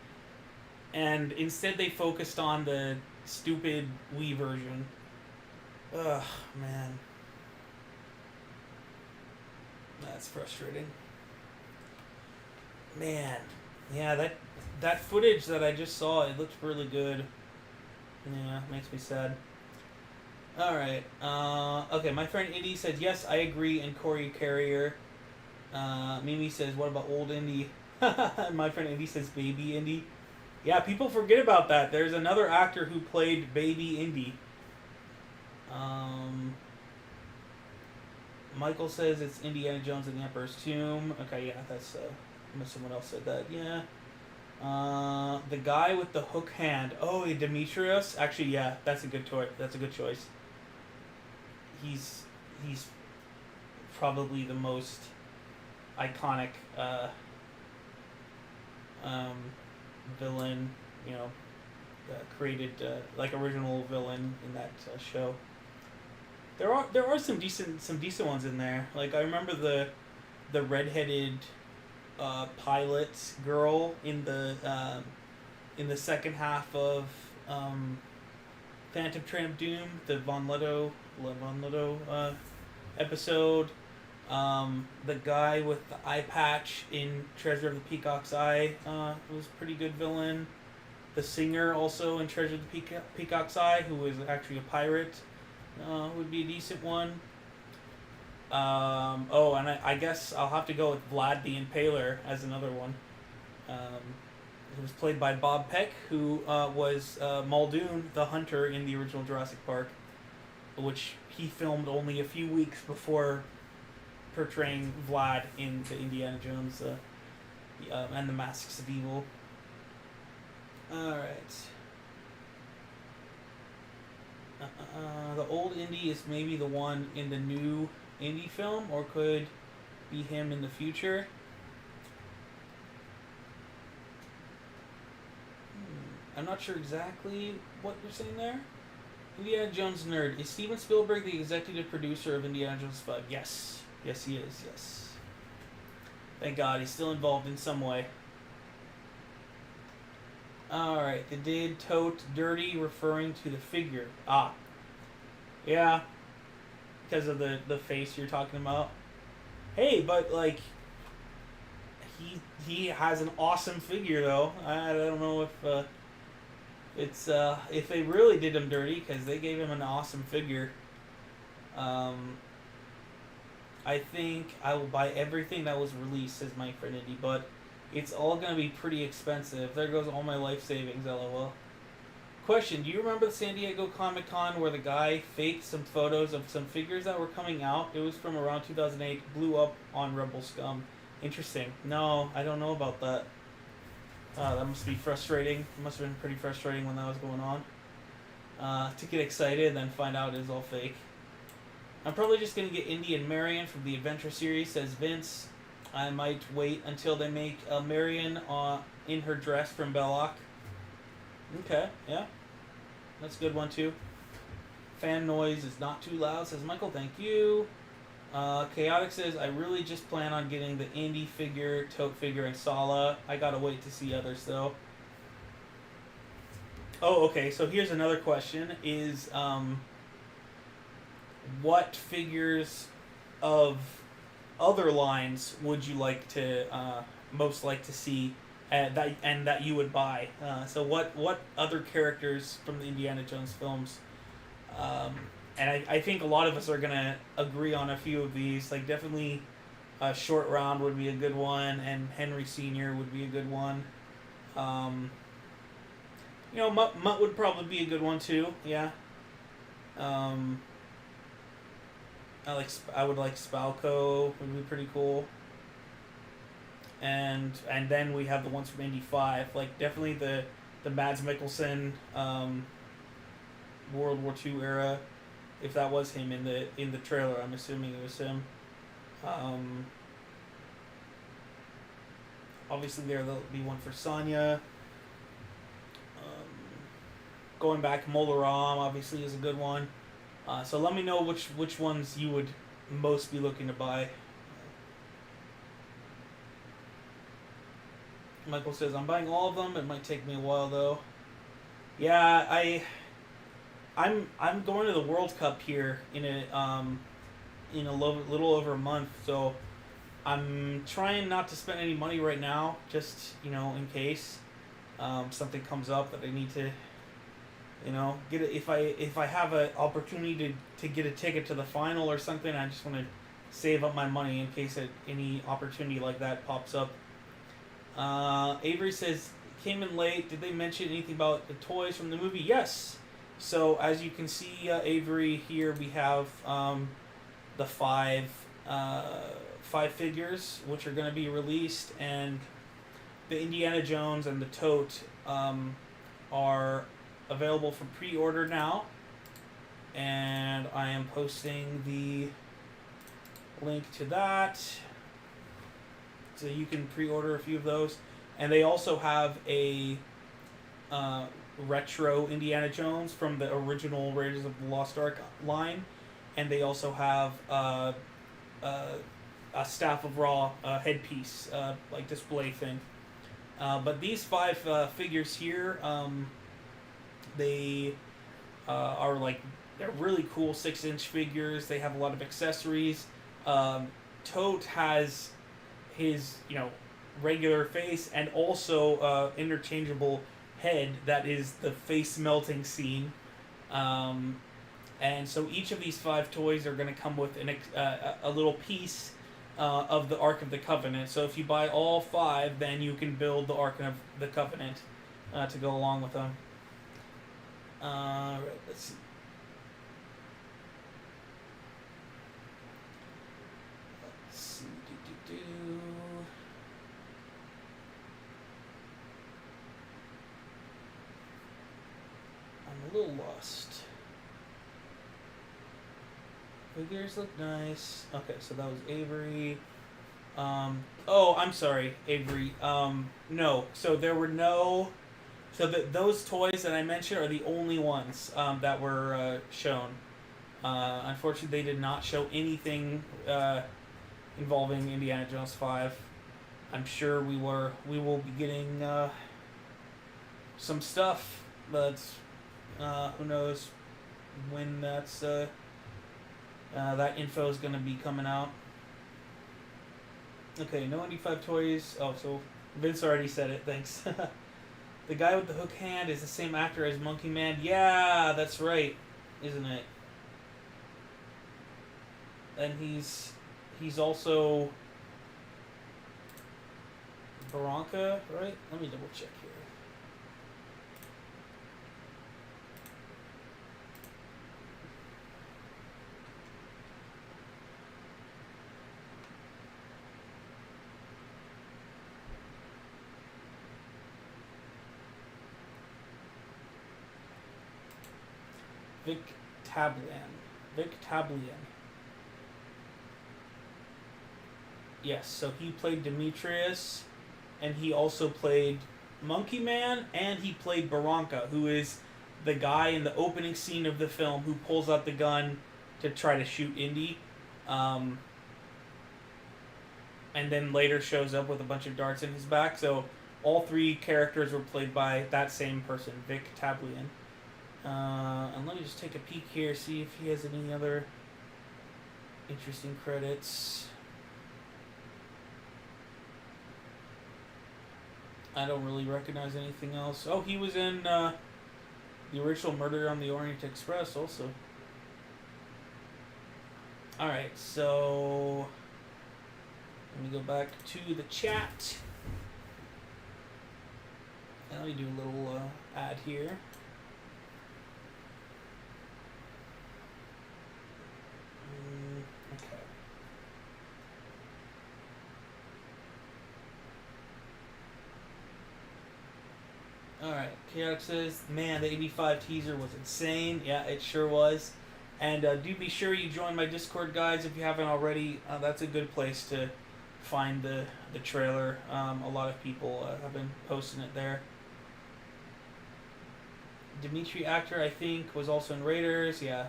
And instead they focused on the stupid Wii version. Ugh, man. That's frustrating. Man. Yeah, that footage that I just saw, it looks really good. Yeah, makes me sad. Alright. Okay, my friend Indy says, yes, I agree, and Corey Carrier. Mimi says, what about old Indy? My friend Indy says, baby Indy. Yeah, people forget about that. There's another actor who played baby Indy. Michael says it's Indiana Jones and the Emperor's Tomb. Okay, yeah, that's, someone else said that, yeah. The guy with the hook hand. Oh, Demetrius? Actually, yeah, that's a good choice. That's a good choice. He's probably the most iconic, villain, you know, created, like, original villain in that show. There are some decent ones in there. Like, I remember the redheaded pilot girl in the second half of Phantom Train of Doom, the Von Leto episode. The guy with the eye patch in Treasure of the Peacock's Eye was a pretty good villain. The singer also in Treasure of the Peacock's Eye, who was actually a pirate, would be a decent one. And I guess I'll have to go with Vlad the Impaler as another one. It was played by Bob Peck, who was Muldoon the Hunter in the original Jurassic Park, which he filmed only a few weeks before portraying Vlad in the Indiana Jones and the Masks of Evil. Alright. The old Indy is maybe the one in the new Indy film, or could be him in the future. I'm not sure exactly what you're saying there. Indiana Jones nerd. Is Steven Spielberg the executive producer of Indiana Jones 5? Yes. Yes, he is. Yes. Thank God, he's still involved in some way. Alright, they did Tote dirty, referring to the figure. Ah. Yeah. Because of the face you're talking about. Hey, but, like, he has an awesome figure, though. I don't know if if they really did him dirty, because they gave him an awesome figure. I think I will buy everything that was released, says Mike for Indy, but it's all gonna be pretty expensive. There goes all my life savings, lol. Question: do you remember the San Diego Comic Con where the guy faked some photos of some figures that were coming out? It was from around 2008, blew up on Rebel Scum. Interesting. No, I don't know about that. That must be frustrating. It must have been pretty frustrating when that was going on. To get excited and then find out it's all fake. I'm probably just going to get Indy and Marion from the Adventure series, says Vince. I might wait until they make Marion in her dress from Bellock. Okay, yeah. That's a good one too. Fan noise is not too loud, says Michael, thank you. Chaotic says, I really just plan on getting the Indy figure, Tote figure, and Sallah. I gotta wait to see others though. Oh, okay, so here's another question, is, what figures of other lines would you like to, most like to see, that you would buy? So what other characters from the Indiana Jones films, and I think a lot of us are going to agree on a few of these. Like, definitely Short Round would be a good one, and Henry Sr. would be a good one. Mutt would probably be a good one too, yeah. I would like Spalco, would be pretty cool. And then we have the ones from Indy 5, like definitely the Mads Mikkelsen World War II era. If that was him in the trailer, I'm assuming it was him. Obviously, there'll be one for Sonya. Going back, Molaram obviously is a good one. So let me know which ones you would most be looking to buy. Michael says, I'm buying all of them. It might take me a while though. Yeah, I'm going to the World Cup here in a little over a month, so I'm trying not to spend any money right now, just in case something comes up that I need to get it. If I have an opportunity to get a ticket to the final or something, I just want to save up my money in case any opportunity like that pops up. Avery says, came in late. Did they mention anything about the toys from the movie? Yes. So as you can see, Avery, here we have the five figures which are going to be released, and the Indiana Jones and the Tote are available for pre-order now, and I am posting the link to that so you can pre-order a few of those. And they also have a retro Indiana Jones from the original Raiders of the Lost Ark line, and they also have a Staff of Ra headpiece, like display thing. But these five figures here, they are like, they're really cool 6-inch figures. They have a lot of accessories. Tote has his regular face and also interchangeable head that is the face melting scene. And so each of these 5 toys are going to come with a little piece of the Ark of the Covenant. So if you buy all 5, then you can build the Ark of the Covenant to go along with them. Right, let's see. I'm a little lost. Figures look nice. Okay, so that was Avery. Oh, I'm sorry, Avery. No. So there were no... So those toys that I mentioned are the only ones that were shown. Unfortunately, they did not show anything involving Indiana Jones 5. I'm sure we will be getting some stuff, but who knows when that's that info is going to be coming out. Okay, no ND5 toys. Oh, so Vince already said it. Thanks. The guy with the hook hand is the same actor as Monkey Man. Yeah, that's right, isn't it? And He's also Barranca, right? Let me double check here. Vic Tablian. Yes, so he played Demetrius, and he also played Monkey Man, and he played Barranca, who is the guy in the opening scene of the film who pulls out the gun to try to shoot Indy, and then later shows up with a bunch of darts in his back. So all three characters were played by that same person, Vic Tablian. And let me just take a peek here, see if he has any other interesting credits. I don't really recognize anything else. Oh, he was in the original Murder on the Orient Express also. Alright, so let me go back to the chat. And let me do a little ad here. Okay. Alright, Chaotic says, man, the 85 teaser was insane. Yeah, it sure was. And do be sure you join my Discord, guys, if you haven't already. That's a good place to find the trailer. A lot of people have been posting it there. Dimitri Actor, I think, was also in Raiders. Yeah,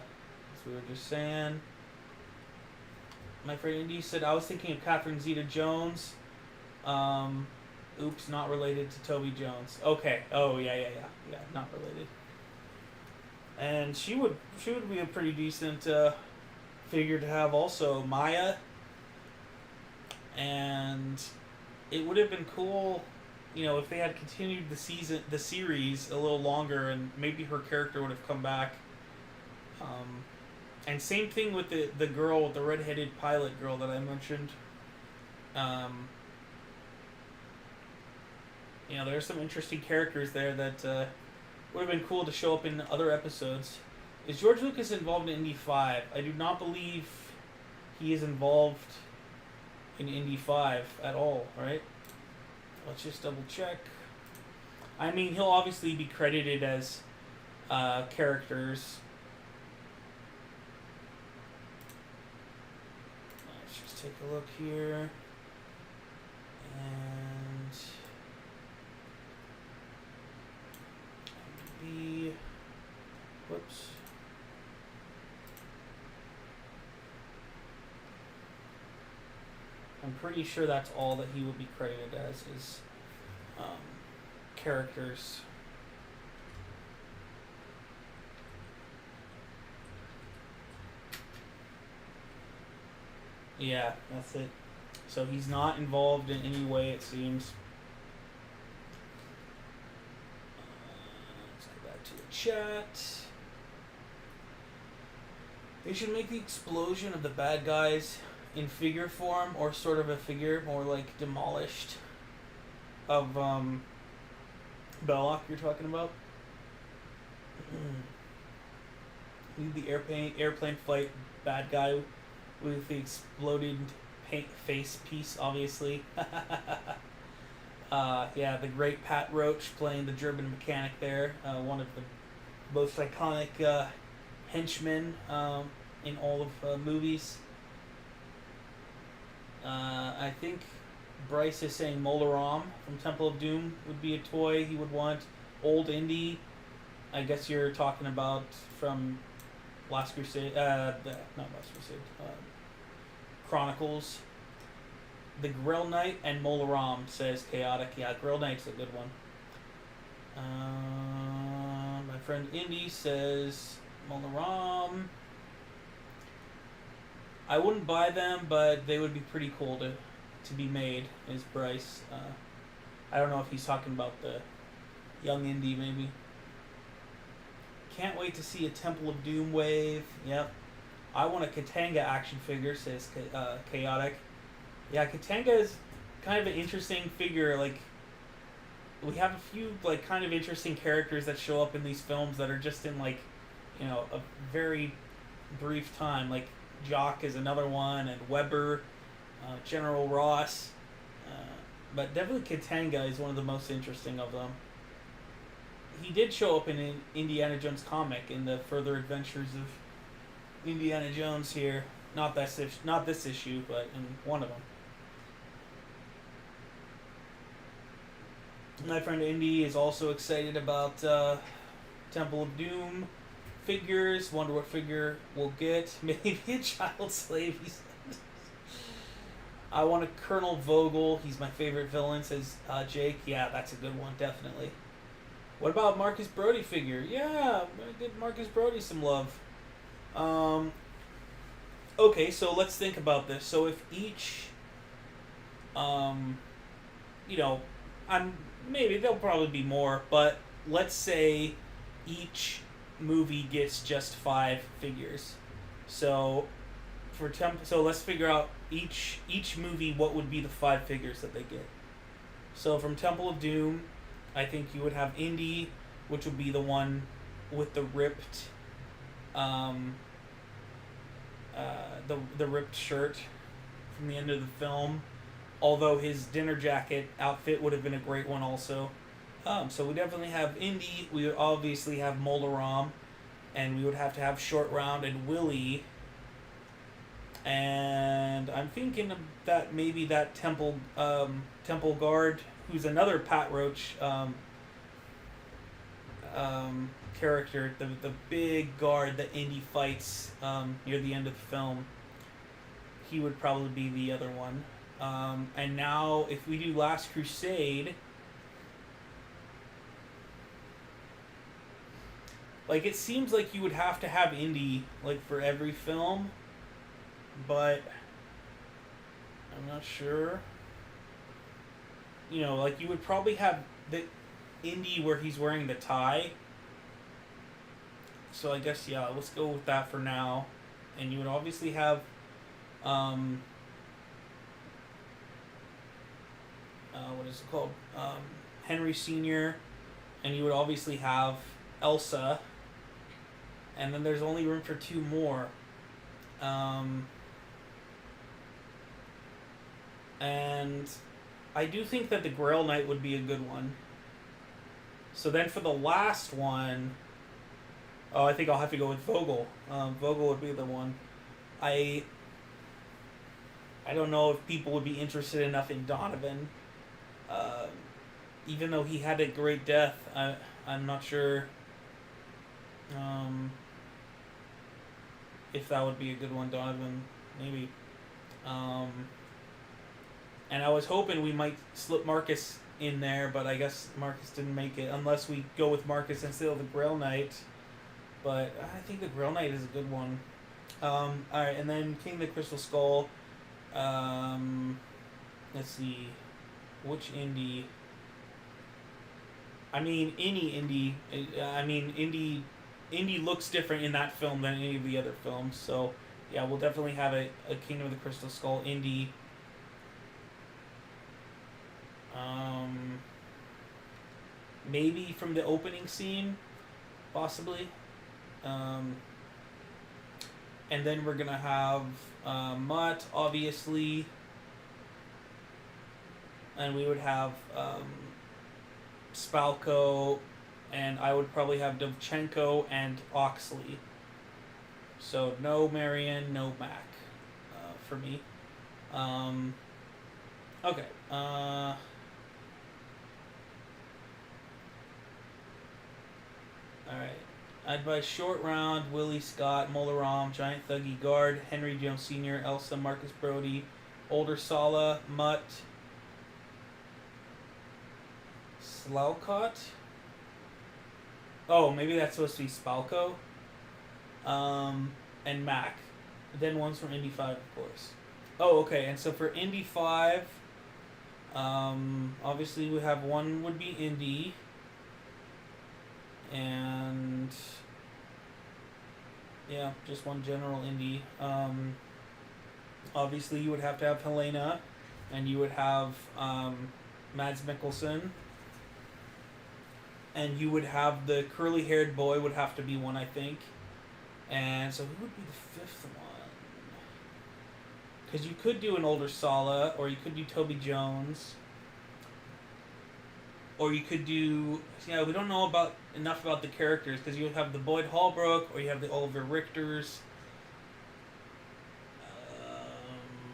as we were just saying. My friend Indy said, I was thinking of Catherine Zeta-Jones. Oops, not related to Toby Jones. Okay. Oh, yeah, not related. And she would be a pretty decent figure to have also. Maya. And it would have been cool, you know, if they had continued the series a little longer, and maybe her character would have come back. And same thing with the girl, the redheaded pilot girl that I mentioned. You know, there's some interesting characters there that would have been cool to show up in other episodes. Is George Lucas involved in Indy 5? I do not believe he is involved in Indy 5 at all, right? Let's just double check. I mean, he'll obviously be credited as characters. Let's just take a look here. And whoops. I'm pretty sure that's all that he would be credited as is characters. Yeah, that's it. So he's not involved in any way, it seems. Let's go back to the chat. They should make the explosion of the bad guys in figure form, or sort of a figure, more like demolished, of Bellock you're talking about. Lead the airplane flight bad guy with the exploded face piece, obviously. Yeah, the great Pat Roach playing the German mechanic there, one of the most iconic henchmen in all of movies. I think Bryce is saying Molaram from Temple of Doom would be a toy he would want. Old Indy, I guess you're talking about from Last Crusade, not Last Crusade, Chronicles. The Grill Knight and Molaram, says Chaotic. Yeah, Grill Knight's a good one. My friend Indy says Molaram. I wouldn't buy them, but they would be pretty cool to be made, is Bryce. I don't know if he's talking about the young Indy, maybe. Can't wait to see a Temple of Doom wave. Yep. I want a Katanga action figure, says Chaotic. Yeah, Katanga is kind of an interesting figure. Like, we have a few, like, kind of interesting characters that show up in these films that are just in, like, a very brief time. Like, Jock is another one, and Weber, General Ross. But definitely Katanga is one of the most interesting of them. He did show up in an Indiana Jones comic in the Further Adventures of Indiana Jones here. Not this issue, but in one of them. My friend Indy is also excited about Temple of Doom figures. Wonder what figure we'll get. Maybe a child slave, he says. I want a Colonel Vogel. He's my favorite villain, says Jake. Yeah, that's a good one, definitely. What about Marcus Brody figure? Yeah, I'm going to give Marcus Brody some love. Okay, so let's think about this. So if each, maybe there'll probably be more, but let's say each movie gets just 5 figures. So so let's figure out each movie what would be the 5 figures that they get. So from Temple of Doom, I think you would have Indy, which would be the one with the ripped, the ripped shirt from the end of the film. Although his dinner jacket outfit would have been a great one also. So we definitely have Indy. We would obviously have Molaram, and we would have to have Short Round and Willie. And I'm thinking of that maybe that Temple Guard, who's another Pat Roach character, the big guard that Indy fights near the end of the film. He would probably be the other one. And now, if we do Last Crusade, like, it seems like you would have to have Indy, like, for every film, but I'm not sure. Like, you would probably have the Indy where he's wearing the tie. So I guess, yeah, let's go with that for now. And you would obviously have, what is it called? Henry Sr. And you would obviously have Elsa. And then there's only room for 2 more. And I do think that the Grail Knight would be a good one. So then for the last one, I think I'll have to go with Vogel. Vogel would be the one. I don't know if people would be interested enough in Donovan. Even though he had a great death, I'm not sure if that would be a good one, Donovan. Maybe. And I was hoping we might slip Marcus in there, but I guess Marcus didn't make it, unless we go with Marcus instead of the Grail Knight. But I think the Grail Knight is a good one. Alright, and then King of the Crystal Skull. Let's see. Which Indy? I mean, any Indy. Indy looks different in that film than any of the other films. So, yeah, we'll definitely have a Kingdom of the Crystal Skull Indy. Maybe from the opening scene, possibly. And then we're going to have Mutt, obviously. And we would have Spalko, and I would probably have Dovchenko and Oxley. So no Marion, no Mac for me. Okay. Alright. I'd buy Short Round, Willie Scott, Molaram, Giant Thuggy Guard, Henry Jones Sr., Elsa, Marcus Brody, Older Sallah, Mutt, Slaucott. Oh, maybe that's supposed to be Spalko. And Mac. Then one's from Indy 5, of course. Oh, okay. And so for Indy 5, obviously we have one would be Indy. And Yeah, just one general indie. Obviously, you would have to have Helena, and you would have Mads Mikkelsen, and you would have the curly-haired boy would have to be one, I think. And so, who would be the fifth one? Because you could do an older Sallah, or you could do Toby Jones, or you could do. Yeah, we don't know enough about the characters because you have the Boyd Holbrook, or you have the Oliver Richters.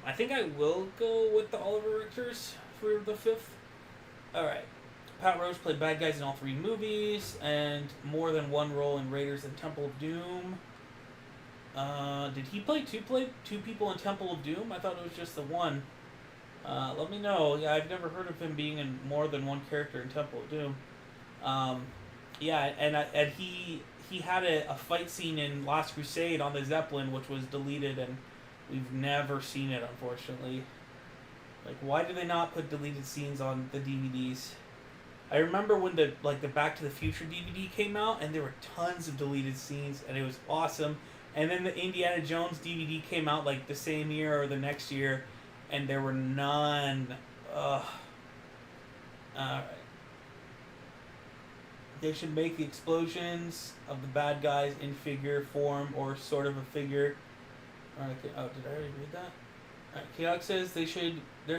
I think I will go with the Oliver Richters for the fifth. All right. Pat Roach played bad guys in all three movies, and more than one role in Raiders and Temple of Doom. Did he play two people in Temple of Doom? I thought it was just the one. Let me know. Yeah, I've never heard of him being in more than one character in Temple of Doom. Yeah, and he had a fight scene in Last Crusade on the Zeppelin, which was deleted, and we've never seen it, unfortunately. Like, why do they not put deleted scenes on the DVDs? I remember when the Back to the Future DVD came out, and there were tons of deleted scenes, and it was awesome. And then the Indiana Jones DVD came out like the same year or the next year, and there were none. Ugh. Alright. They should make the explosions of the bad guys in figure form or sort of a figure. Okay. Oh, did I already read that? Alright, Chaotic says there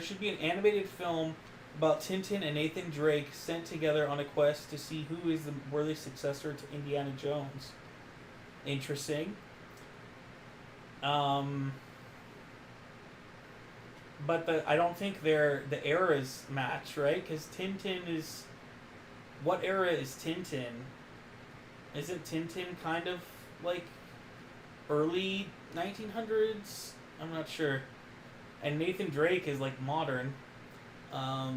should be an animated film about Tintin and Nathan Drake sent together on a quest to see who is the worthy successor to Indiana Jones. Interesting. But I don't think the eras match, right? Because Tintin is... What era is Tintin? Isn't Tintin kind of like early 1900s? I'm not sure. And Nathan Drake is like modern. Let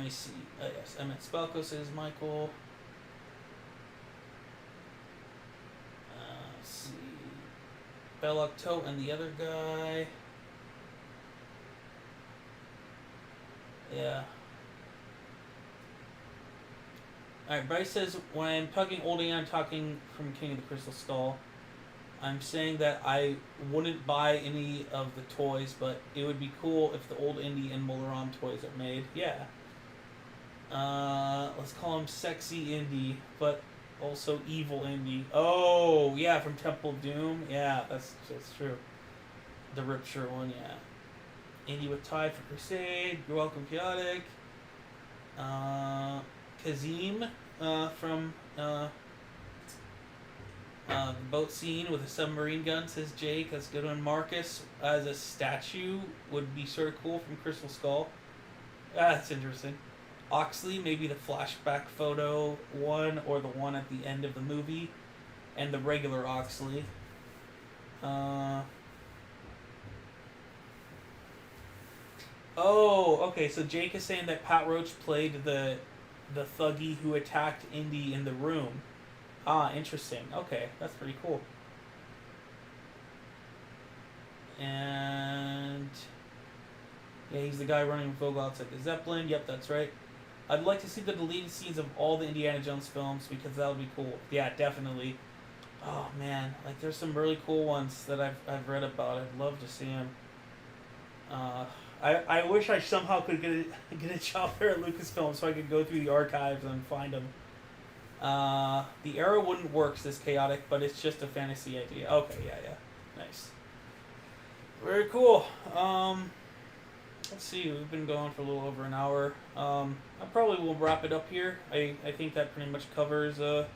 me see. Yes, Emmett Spelko says Michael. Let's see. Bellock, Tote, and the other guy. Yeah. Alright, Bryce says, when I'm talking old Indy, I'm talking from King of the Crystal Skull. I'm saying that I wouldn't buy any of the toys, but it would be cool if the old Indy and Molaram toys are made. Yeah. Let's call him Sexy Indy, but also Evil Indy. Oh, yeah, from Temple of Doom. Yeah, that's true. The Rip Shirt one, yeah. Indy with tie for Crusade. You're welcome, Chaotic. Kazim from the boat scene with a submarine gun, says Jake. That's a good one. Marcus as a statue would be sort of cool from Crystal Skull. That's interesting. Oxley, maybe the flashback photo one or the one at the end of the movie, and the regular Oxley. Oh, okay, so Jake is saying that Pat Roach played the thuggy who attacked Indy in the room. Ah, interesting. Okay, that's pretty cool. And yeah, he's the guy running Vogel outside the Zeppelin. Yep, that's right. I'd like to see the deleted scenes of all the Indiana Jones films because that would be cool. Yeah, definitely. Oh man, like there's some really cool ones that I've read about. I'd love to see them. I wish I somehow could get a job there at Lucasfilm so I could go through the archives and find them. The arrow wouldn't work, says Chaotic, but it's just a fantasy idea. Okay, yeah. Nice. Very cool. Let's see, we've been going for a little over an hour. I probably will wrap it up here. I think that pretty much covers the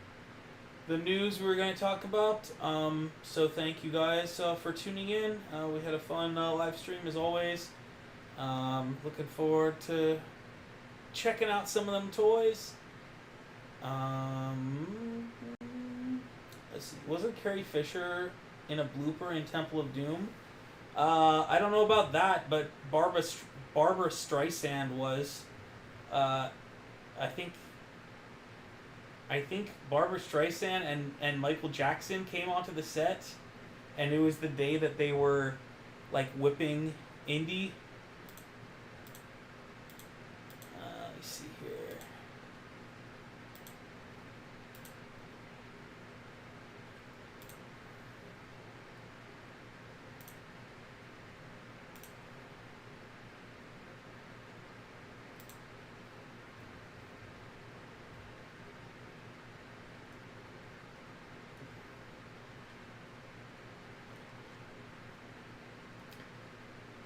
news we were going to talk about. So thank you guys for tuning in. We had a fun live stream as always. Looking forward to checking out some of them toys. Let's see. Wasn't Carrie Fisher in a blooper in Temple of Doom? I don't know about that, but Barbara Streisand was. I think Barbara Streisand and Michael Jackson came onto the set, and it was the day that they were like whipping Indy. Let me see here.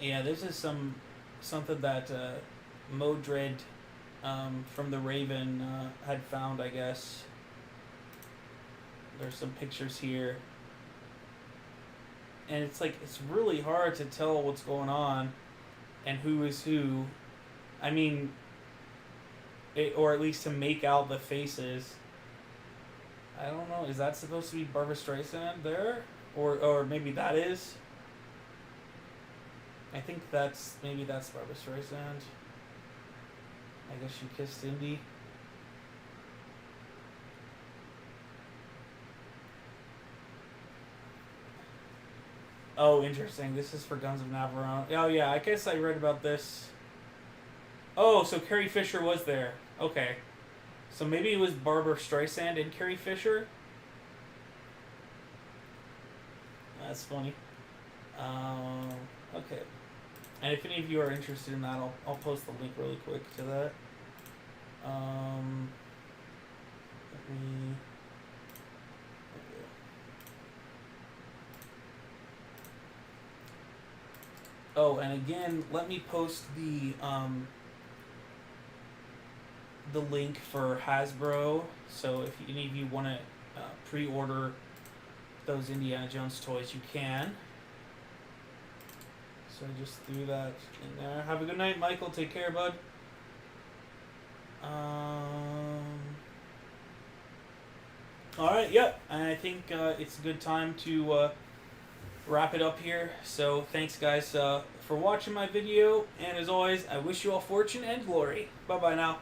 Yeah, this is something that Modred from the Raven had found, I guess. There's some pictures here. And it's like, it's really hard to tell what's going on and who is who. I mean, or at least to make out the faces. I don't know, is that supposed to be Barbra Streisand there? Or maybe that is? I think maybe that's Barbra Streisand. I guess she kissed Indy. Oh, interesting. This is for Guns of Navarone. Oh, yeah, I guess I read about this. Oh, so Carrie Fisher was there. Okay. So maybe it was Barbra Streisand and Carrie Fisher? That's funny. Okay. And if any of you are interested in that, I'll post the link really quick to that. Let me... Oh, and again, let me post the link for Hasbro. So if any of you want to pre-order those Indiana Jones toys, you can. So I just threw that in there. Have a good night, Michael. Take care, bud. Alright, yep. And I think it's a good time to wrap it up here. So thanks, guys, for watching my video. And as always, I wish you all fortune and glory. Bye-bye now.